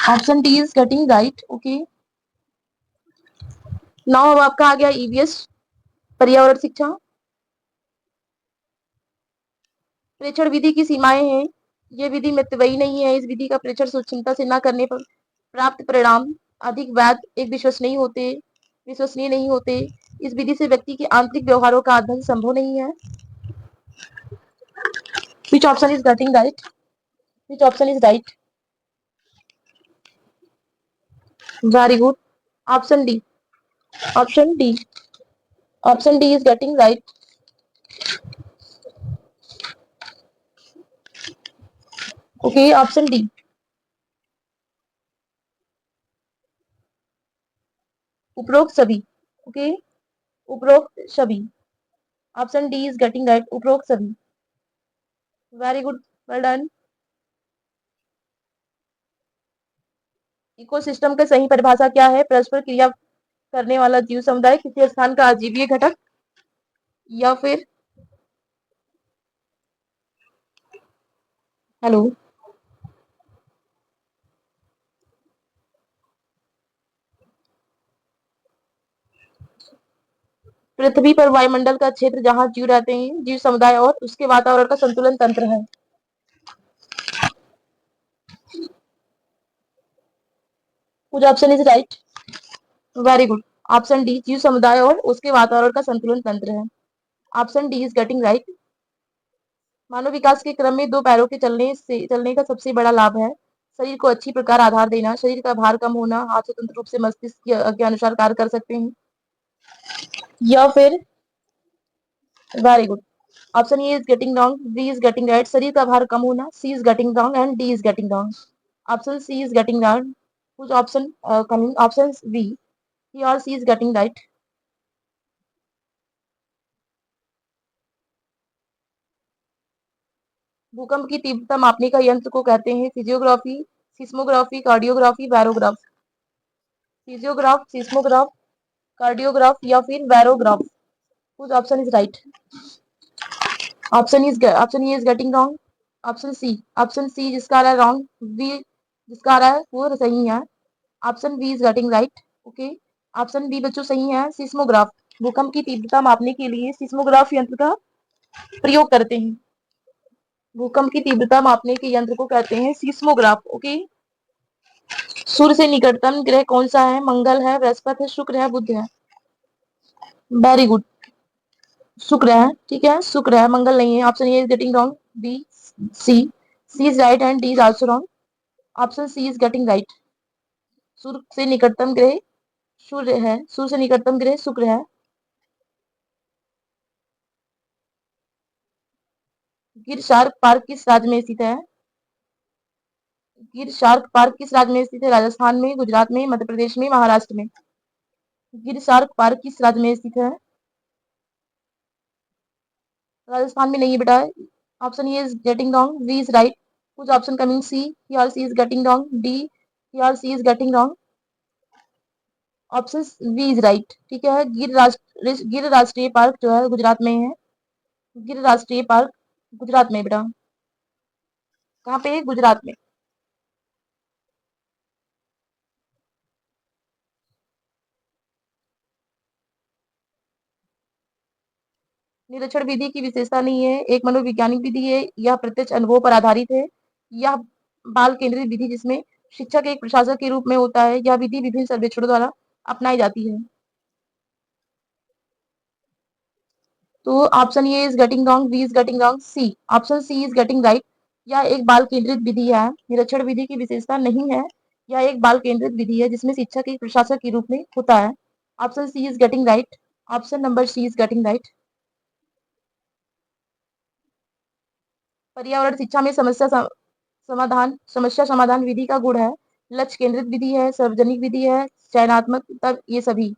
[SPEAKER 1] Option D is getting right. Okay, now अब आपका आ गया ईवीएस पर्यावरण शिक्षा। प्रेक्षण विधि की सीमाएं हैं। ये विधि मितव्ययी नहीं है। इस विधि का प्रेक्षण सूक्ष्मता से न करने पर प्राप्त परिणाम अधिक वैध एक विश्वसनीय नहीं होते। इस विधि से व्यक्ति के आंतरिक व्यवहारों का अध्ययन संभव नहीं है। Which option is getting right? Which option is right? Very good. Option D. Option D. Option D is getting right. Okay, option D. उपरोक्त सभी। ओके, उपरोक्त सभी। Option D is getting right, उपरोक्त सभी। Very good, well done. Ecosystem का सही परिभाषा क्या है? परस्पर क्रिया करने वाला जीव समुदाय, किसी स्थान का अजीवीय घटक, या फिर हेलो, पृथ्वी पर वायुमंडल का क्षेत्र जहां जीव रहते हैं, जीव समुदाय और उसके वातावरण का संतुलन तंत्र है। कुछ option is right. Very good. Option D, जीव समुदाय और उसके वातावरण का संतुलन तंत्र है। Option D is getting right. मानव विकास के क्रम में दो पैरों के चलने का सबसे बड़ा लाभ है शरीर को अच्छी प्रकार आधार देना, शरीर का भार कम होना, हाथ स्वतंत्र रूप से मस्तिष्क के अनुसार कार्य कर सकते हैं, या फिर very good. Option A is getting wrong, B is getting right, शरीर का भार कम होना, C is getting wrong and D is getting wrong. Option C is getting wrong. कुछ ऑप्शन कमिंग ऑप्शन बी, ही और सी इज गेटिंग राइट। भूकंप की तीव्रता मापने का यंत्र को कहते हैं physiography, seismography, cardiography, barograph. Physiograph, seismograph, cardiograph या फिर barograph? Whose option is right? Option A is getting wrong, option C जिसका आ रहा है रॉन्ग, बी जिसका आ रहा है वो सही है, option B is getting right. Okay, option B बच्चों सही है, सिस्मोग्राफ। भूकंप की तीव्रता मापने के लिए सिस्मोग्राफ यंत्र का प्रयोग करते हैं। भूकंप की तीव्रता मापने के यंत्र को कहते हैं सिस्मोग्राफ। ओके, सूर्य से निकटतम ग्रह कौन सा है? मंगल है, बृहस्पति है, शुक्र है, बुध है? वेरी गुड, शुक्र है। ठीक है, शुक्र है, मंगल नहीं है। Option A is getting wrong, B C C is right and D is also wrong. Option C is getting right. सूर्य से निकटतम ग्रह सूर्य है, सूर्य से निकटतम ग्रह शुक्र है। गिर शार्क पार्क किस राज्य में स्थित है? गिर शार्क पार्क किस राज्य में स्थित है? राजस्थान में, गुजरात में, मध्य प्रदेश में, महाराष्ट्र में? गिर शार्क पार्क किस राज्य में स्थित है? राजस्थान में नहीं है बेटा। Option A is getting wrong, B is right. कुछ ऑप्शन कमिंग सी, ही और सी इज गेटिंग रॉन्ग, डी ही और सी is getting wrong. Option B is right. ठीक है, गिर राष्ट्रीय पार्क जो है गुजरात में है। गिर राष्ट्रीय पार्क गुजरात में बेटा। कहाँ पे? गुजरात में। निरीक्षण विधि की विशेषता नहीं है, एक मनोवैज्ञानिक विधि है, यह प्रत्यक्ष अनुभव पर आधारित है, यह बाल केंद्रित विधि जिसमें शिक्षक एक प्रशासक के रूप में होता है, यह विधि विभिन्न सर्वेक्षणों द्वारा अपनाई जाती है। तो option A is getting wrong, B is getting wrong, C option C is getting right. यह एक बाल केंद्रित विधि है, निरीक्षण विधि की विशेषता नहीं है, यह एक बाल केंद्रित विधि है जिसमें शिक्षक एक प्रशासक के रूप में होता है। Option C is getting right. Option number C is getting right. पर्यावरण शिक्षा में समस्या समाधान विधि का गुण है लक्ष्य केंद्रित विधि है, सार्वजनिक विधि है, चयनात्मक, तब ये सभी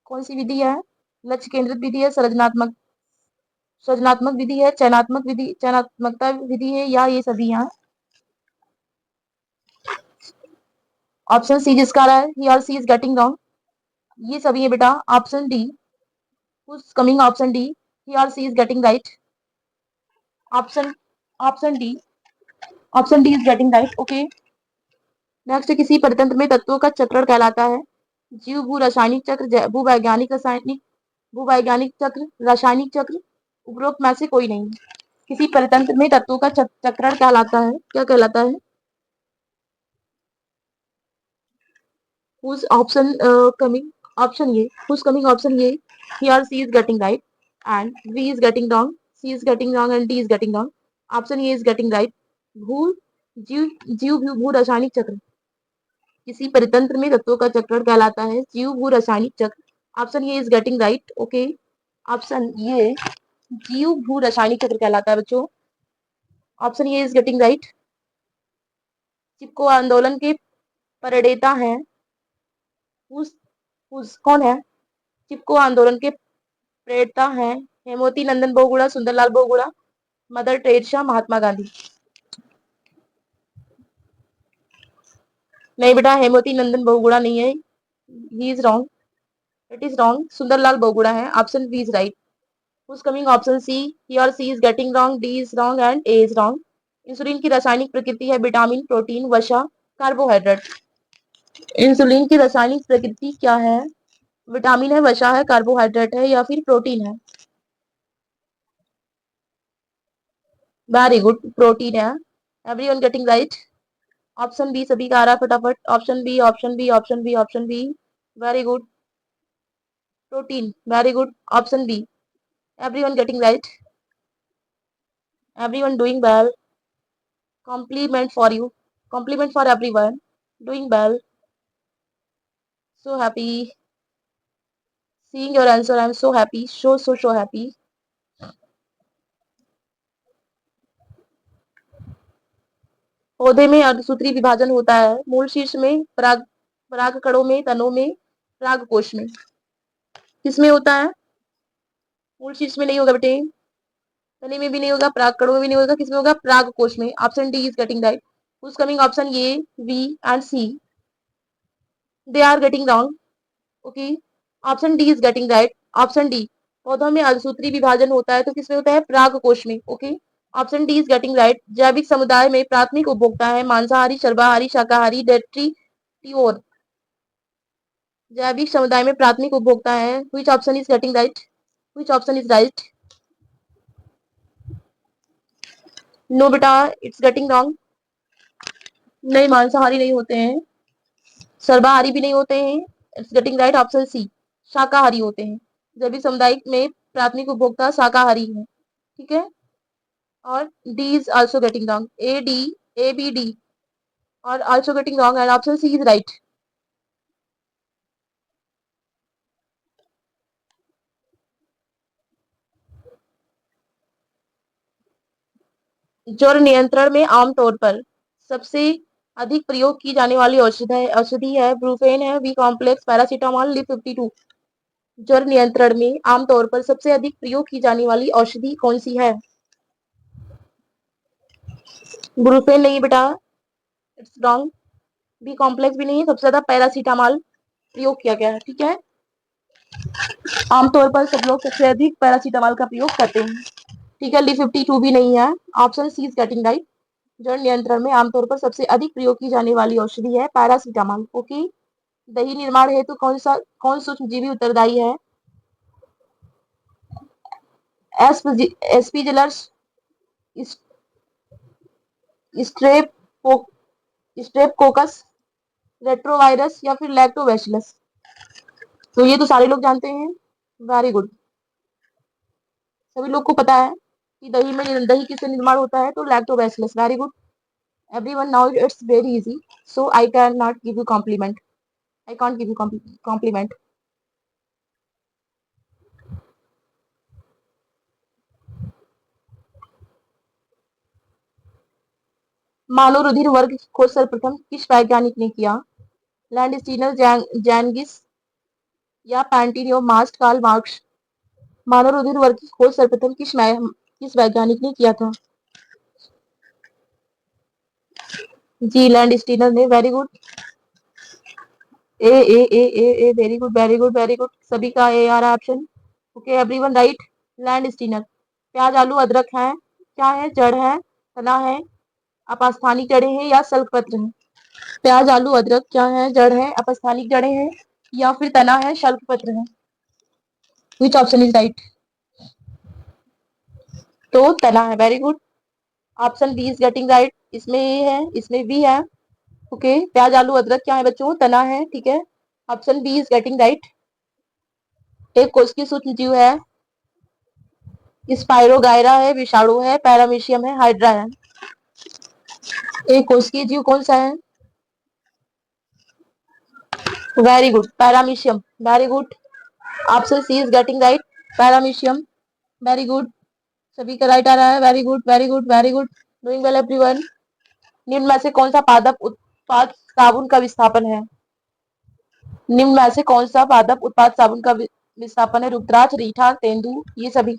[SPEAKER 1] कौन सी विधि है? लक्ष्य केंद्रित विधि है, सृजनात्मक विधि है, चयनात्मकता विधि है, या ये सभी हैं? ऑप्शन सी जिसका आ रहा है ही और सी इज गेटिंग रॉन्ग, ये सभी है बेटा। Option D, coming option D, ही और सी is getting right. Option option D option D is getting right. Okay, next किसी परितंत्र में तत्वों का चक्रण कहलाता है? जीव भू रासायनिक चक्र, भूवैज्ञानिक चक्र, रासायनिक चक्र, उपरोक्त में से कोई नहीं। किसी परितंत्र में तत्वों का चक्रण कहलाता है, क्या कहलाता है? whose option coming option A, who's coming option A, he or she is getting right and B is getting wrong, C is getting wrong and D is getting wrong. Option A is getting right. भू भू रासायनिक चक्र किसी परितंत्र में तत्वों का चक्रण कहलाता है जीव भू रासायनिक चक्र। Option A is getting right. Okay, option ये जीव भू रासायनिक चक्र कहलाता है बच्चों। Option A is getting right. चिपको आंदोलन के प्रणेता हैं, कौन है? चिपको आंदोलन के प्रेरणा है हेमवती नंदन बहुगुणा, सुंदरलाल बहुगुणा, मदर टेरेसा, महात्मा गांधी? नहीं बेटा, हेमवती नंदन बहुगुणा नहीं है, he is wrong, it is wrong, Sunderlal Bahuguna है। Option B is right. Who's coming option C, he or she is getting wrong, D is wrong and A is wrong. Insulin की रासायनिक प्रकृति है विटामिन, प्रोटीन, वसा, कार्बोहाइड्रेट? इंसुलिन की रासायनिक प्रकृति क्या है? विटामिन है, वसा है, कार्बोहाइड्रेट है, या फिर प्रोटीन है? वेरी गुड, प्रोटीन है। Everyone getting right. Option B सभी का आ रहा है फटाफट। Option B, option B, option B, option B. Very good, protein. Very good, option B. Everyone getting right, everyone doing well. Compliment for you, compliment for everyone doing well. So happy seeing your answer. I'm so happy, so happy. पौधे में अर्धसूत्री विभाजन होता है मूल शीर्ष में, परागकणों में, तनों में, परागकोश में? किसमें होता है? मूल शीर्ष में नहीं होगा बेटे, तने में भी नहीं होगा, परागकणों में भी नहीं होगा, किसमें होगा? परागकोश में। Option D is getting right. Who's coming option A, B and C? They are getting wrong. Okay, option D is getting right. Option D, पौधों में अल्पसूत्री विभाजन होता है तो किसमें होता है? परागकोश में। Okay, option D is getting right. जैविक समुदाय में प्राथमिक उपभोक्ता है मांसाहारी, सर्वाहारी, शाकाहारी, डेट्रीटिओर। जैविक समुदाय में प्राथमिक उपभोक्ता है। Which option is getting right? Which option is right? No बेटा, इट्स गेटिंग रॉन्ग। नहीं, मांसाहारी नहीं होते हैं, सर्वाहारी भी नहीं होते हैं। It's getting right, option C, शाकाहारी होते हैं। जैविक समुदाय में प्राथमिक उपभोक्ता शाकाहारी है। ठीक है, और D is also getting wrong. A D, A B D और also getting wrong and option C is right. ज्वर नियंत्रण में आमतौर पर सबसे अधिक प्रयोग की जाने वाली औषधि है ब्रूफेन है, बी कॉम्प्लेक्स, पैरासीटामोल, लिप 52। ज्वर नियंत्रण में आमतौर पर सबसे अधिक प्रयोग की जाने वाली औषधि कौन सी है? ब्रूफेन नहीं बेटा, इट्स रॉन्ग। बी कॉम्प्लेक्स भी नहीं है, सबसे ज्यादा पैरासीटामोल प्रयोग किया गया है। ठीक है, आमतौर पर सब लोग सबसे अधिक पैरासीटामोल का प्रयोग करते हैं। ठीक है, Li52 भी नहीं है, option C is getting right. जड़ नियंत्रण में आमतौर पर सबसे अधिक प्रयोग की जाने वाली औषधि है पैरासीटामोल। ओके, दही निर्माण हेतु कौन सूक्ष्म जीवी उत्तरदायी है? एस्पिजिलस, स्ट्रेप्टो स्ट्रेप्टोकोकस, रेट्रोवायरस या फिर लैक्टोबैसिलस। तो ये तो सारे लोग जानते हैं। वेरी गुड, सभी लोग को पता है कि दही किससे निर्माण होता है, तो lactobacillus. Very good everyone, now it's very easy, so I cannot give you compliment. I can't give you compliment. मानव रुधिर वर्ग खोज सर्वप्रथम किस वैज्ञानिक ने किया? लैंड स्टीनर, जैनगिस या पैंटिनियो, मास्ट, कार्ल मार्क्स। मानव रुधिर वर्ग की खोज सर्वप्रथम किस वैज्ञानिक ने किया था? जी, लैंड स्टीनर ने। Very good, a very good very good very good, सभी का ए आ रहा है option. Okay everyone right, land Steiner. प्याज, आलू, अदरक है क्या है? जड़ है, तना है, अपस्थानिक जड़ें हैं या सल्क पत्र है? प्याज, आलू, अदरक क्या है? जड़ है, अपस्थानिक जड़ें हैं या फिर तना है, शल्क पत्र है? Which option is right? तो तना है। Very good, option B is getting right. इसमें ए है, इसमें बी है। ओके, प्याज, आलू, अदरक क्या है बच्चों? तना है। ठीक है, option B is getting right. एक कोश की सूक्ष्म जीव है, स्पाइरोगायरा है, विषाणु है, पैरामीशियम है, हाइड्रा है। एक कोश की जीव कौन सा है? Very good, paramecium. Very good, option C is getting right, paramecium. Very good, सभी का राइट आ रहा है। Very good very good very good, doing well everyone. निम्न में से कौन सा पादप उत्पाद साबुन का विस्थापन है? निम्न में से कौन सा पादप उत्पाद साबुन का विस्थापन है? रुद्राक्ष, रीठा, तेंदू, ये सभी।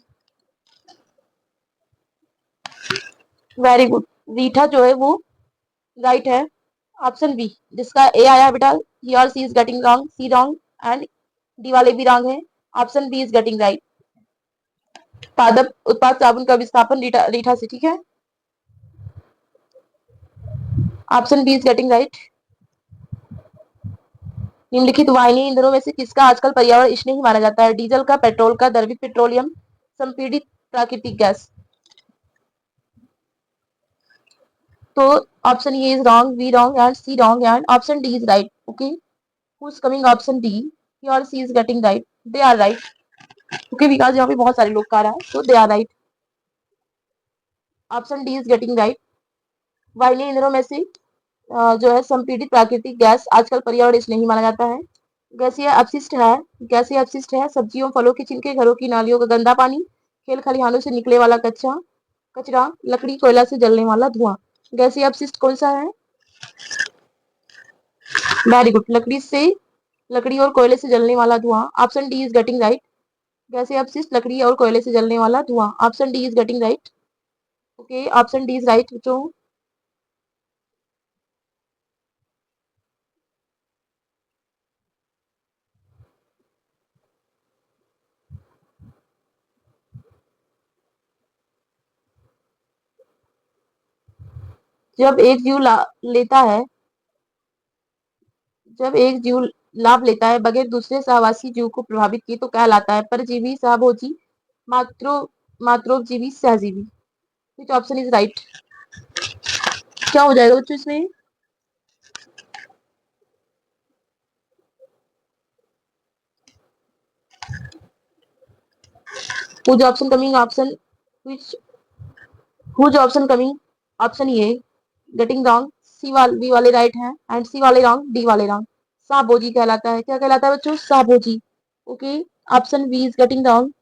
[SPEAKER 1] वेरी गुड, रीठा जो है वो राइट है। ऑप्शन बी, जिसका ए आया बेटा, ही और सी is getting wrong, C wrong and D वाले भी रॉन्ग है। Option B is getting right, पादप उत्पाद साबुन का विस्थापन रीठा रीठा से। ठीक है, option B is getting right. निम्नलिखित वाहिनी ईंधनों में से किसका आजकल पर्यावरण स्नेही माना जाता है? डीजल का, पेट्रोल का, द्रवित पेट्रोलियम, संपीड़ित प्राकृतिक गैस। तो option A is wrong, B wrong and C wrong and option D is right. Okay, who is coming option D, ही और सी is getting right, they are right. Okay, because यहाँ पे बहुत सारे लोग का रहा है, तो they are right, option D is getting right. वाहिनी ईंधनों में से जो है संपीड़ित प्राकृतिक गैस आजकल पर्यावरण स्नेही माना जाता है। गैसीय अपशिष्ट है, गैसीय अपशिष्ट है सब्जियों फलों के छिलके, घरों की नालियों का गंदा पानी, खेल खलिहानों से निकले वाला कचरा, लकड़ी कोयला से जलने वाला धुआं। गैसीय अपशिष्ट कौन सा है? वेरी गुड, लकड़ी और कोयले से जलने वाला धुआं। Option D is getting right, गैसीय अपशिष्ट लकड़ी और कोयले से जलने वाला धुआं। Option D is getting right. Okay, option D is right बच्चों। जब एक जीव लेता है जब एक जीव लाभ लेता है बगैर दूसरे सहवासी जीव को प्रभावित किए तो कहलाता है परजीवी, सहभोजी, मात्रो मात्रोपजीवी, सहजीवी। Which option is right? क्या हो जाएगा बच्चों इसमें? Whose option coming option which whose option coming option A getting wrong, B वाले राइट हैं एंड सी वाले रॉन्ग, डी वाले रॉन्ग। सहभोजी कहलाता है। क्या कहलाता है बच्चों? सहभोजी। Okay, option B is getting wrong,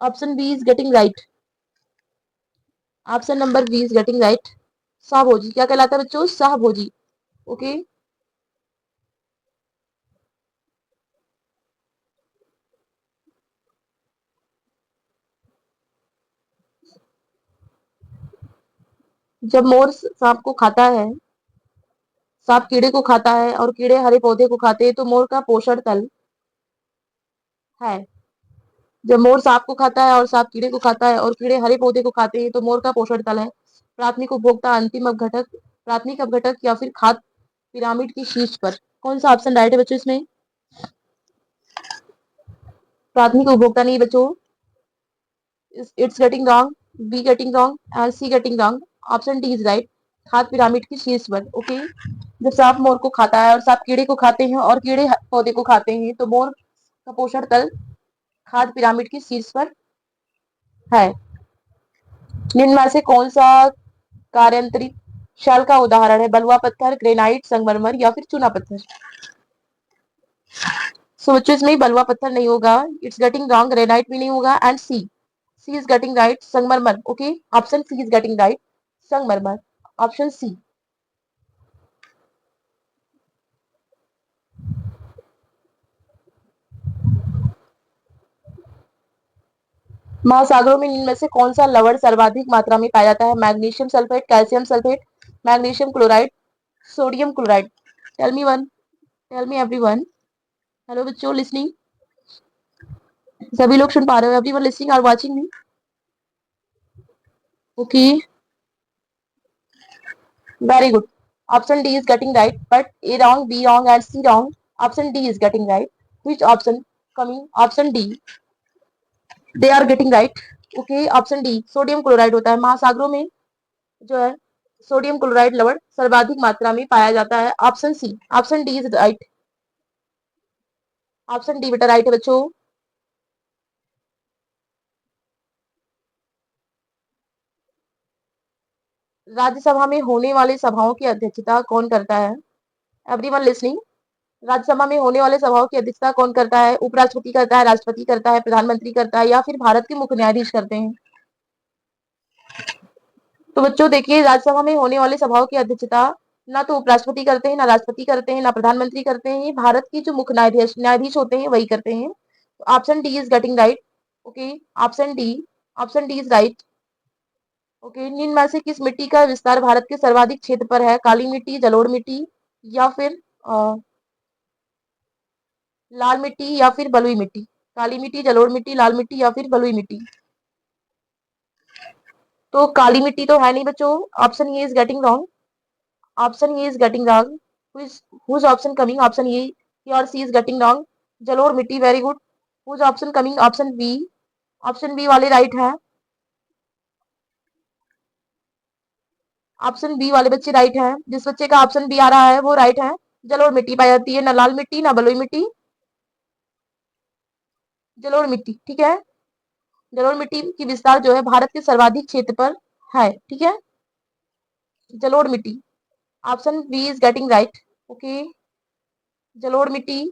[SPEAKER 1] option B is getting right, option number B is getting right. सहभोजी क्या कहलाता है बच्चों? सहभोजी। ओके, जब मोर सांप को खाता है, सांप कीड़े को खाता है और कीड़े हरे पौधे को खाते हैं तो मोर का पोषण तल है। जब मोर सांप को खाता है और सांप कीड़े को खाता है और कीड़े हरे पौधे को खाते हैं तो मोर का पोषण तल है प्राथमिक उपभोक्ता, अंतिम अपघटक, प्राथमिक अपघटक या फिर खाद्य पिरामिड की शीर्ष पर। कौन सा ऑप्शन राइट है बच्चों इसमें? प्राथमिक उपभोक्ता नहीं बच्चों, it's getting wrong, B getting wrong and C getting wrong. Option D is right, खाद्य पिरामिड की शीर्ष पर। ओके, जब सांप मोर को खाता है और सांप कीड़े को खाते हैं और कीड़े पौधे को खाते हैं तो मोर का पोषण तल खाद्य पिरामिड की शीर्ष पर है। निम्न में से कौन सा कार्यांतरित शैल का उदाहरण है? बलुआ पत्थर, ग्रेनाइट, संगमरमर या फिर चूना पत्थर। सो बच्चों इसमें बलुआ पत्थर नहीं होगा, इट्स गेटिंग रॉन्ग, ग्रेनाइट भी नहीं होगा and C is getting right, संगमरमर। Okay, option C is getting right, संगमरमर, ऑप्शन सी। महासागरों में निम्न में से कौन सा लवण सर्वाधिक मात्रा में पाया जाता है? Magnesium sulphate, calcium sulphate, magnesium chloride, sodium chloride. Tell me one, tell me everyone. Hello बच्चों, लिसनिंग, सभी लोग सुन पा रहे हो? Everyone listening or watching me? Okay, very good. Option D is getting right, but A wrong, B wrong, and C wrong. Option D is getting right. Which option coming? Option D. They are getting right. Okay, option D. Sodium chloride होता है महासागरों में, जो है sodium chloride लवण सर्वाधिक मात्रा में पाया जाता है। Option C, option D is right, option D बेटा राइट है बच्चों। राज्यसभा में होने वाली सभाओं की अध्यक्षता कौन करता है? एवरीवन लिसनिंग, राज्यसभा में होने वाले सभाओं की अध्यक्षता कौन करता है? उपराष्ट्रपति करता है, राष्ट्रपति करता है, प्रधानमंत्री करता है या फिर भारत के मुख्य न्यायाधीश करते हैं? तो बच्चों देखिए, राज्यसभा में होने वाली सभाओं की अध्यक्षता ना तो उपराष्ट्रपति करते हैं, ना राष्ट्रपति करते हैं, ना प्रधानमंत्री करते हैं, भारत की जो मुख्य न्यायाधीश होते हैं वही करते हैं। तो option D is getting right. Okay, option D, option D is right. Okay, निम्न में से किस मिट्टी का विस्तार भारत के सर्वाधिक क्षेत्र पर है? काली मिट्टी, जलोढ़ मिट्टी या फिर लाल मिट्टी या फिर बलुई मिट्टी? काली मिट्टी, जलोढ़ मिट्टी, लाल मिट्टी या फिर बलुई मिट्टी? तो काली मिट्टी तो है नहीं बच्चों, option A is getting wrong, option A is getting wrong. Whose option coming? Option A और सी इज गेटिंग रॉन्ग। जलोढ़ मिट्टी, very good. Whose option coming? Option B, option B वाले राइट है, ऑप्शन बी वाले बच्चे राइट हैं। जिस बच्चे का ऑप्शन बी आ रहा है वो राइट है। जलोढ़ मिट्टी पाई जाती है, ना लाल मिट्टी ना बलुई मिट्टी, जलोढ़ मिट्टी। ठीक है, जलोढ़ मिट्टी की विस्तार जो है भारत के सर्वाधिक क्षेत्र पर है। ठीक है, जलोढ़ मिट्टी, option B is getting right. Okay, जलोढ़ मिट्टी।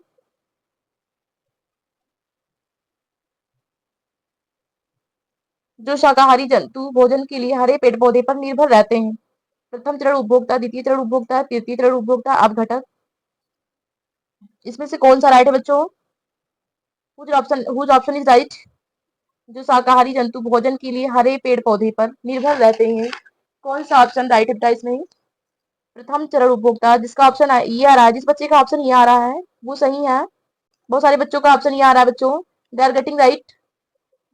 [SPEAKER 1] जो शाकाहारी जंतु भोजन के लिए हरे पेड़ पौधे पर निर्भर रहते हैं? प्रथम चरण उपभोक्ता, द्वितीय चरण उपभोक्ता, तृतीय चरण उपभोक्ता, अपघटक। इसमें से कौन सा राइट है बच्चों? Whose option is right. जो शाकाहारी जंतु भोजन के लिए हरे पेड़ पौधे पर निर्भर रहते हैं, कौन सा ऑप्शन राइट है बेटा इसमें? प्रथम चरण उपभोक्ता, जिसका ऑप्शन ये आ रहा है, जिस बच्चे का ऑप्शन ये आ रहा है वो सही है। बहुत सारे बच्चों का ऑप्शन ये आ रहा है बच्चों, they are getting right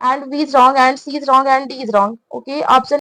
[SPEAKER 1] and B is wrong and C is wrong and D is wrong. Okay, option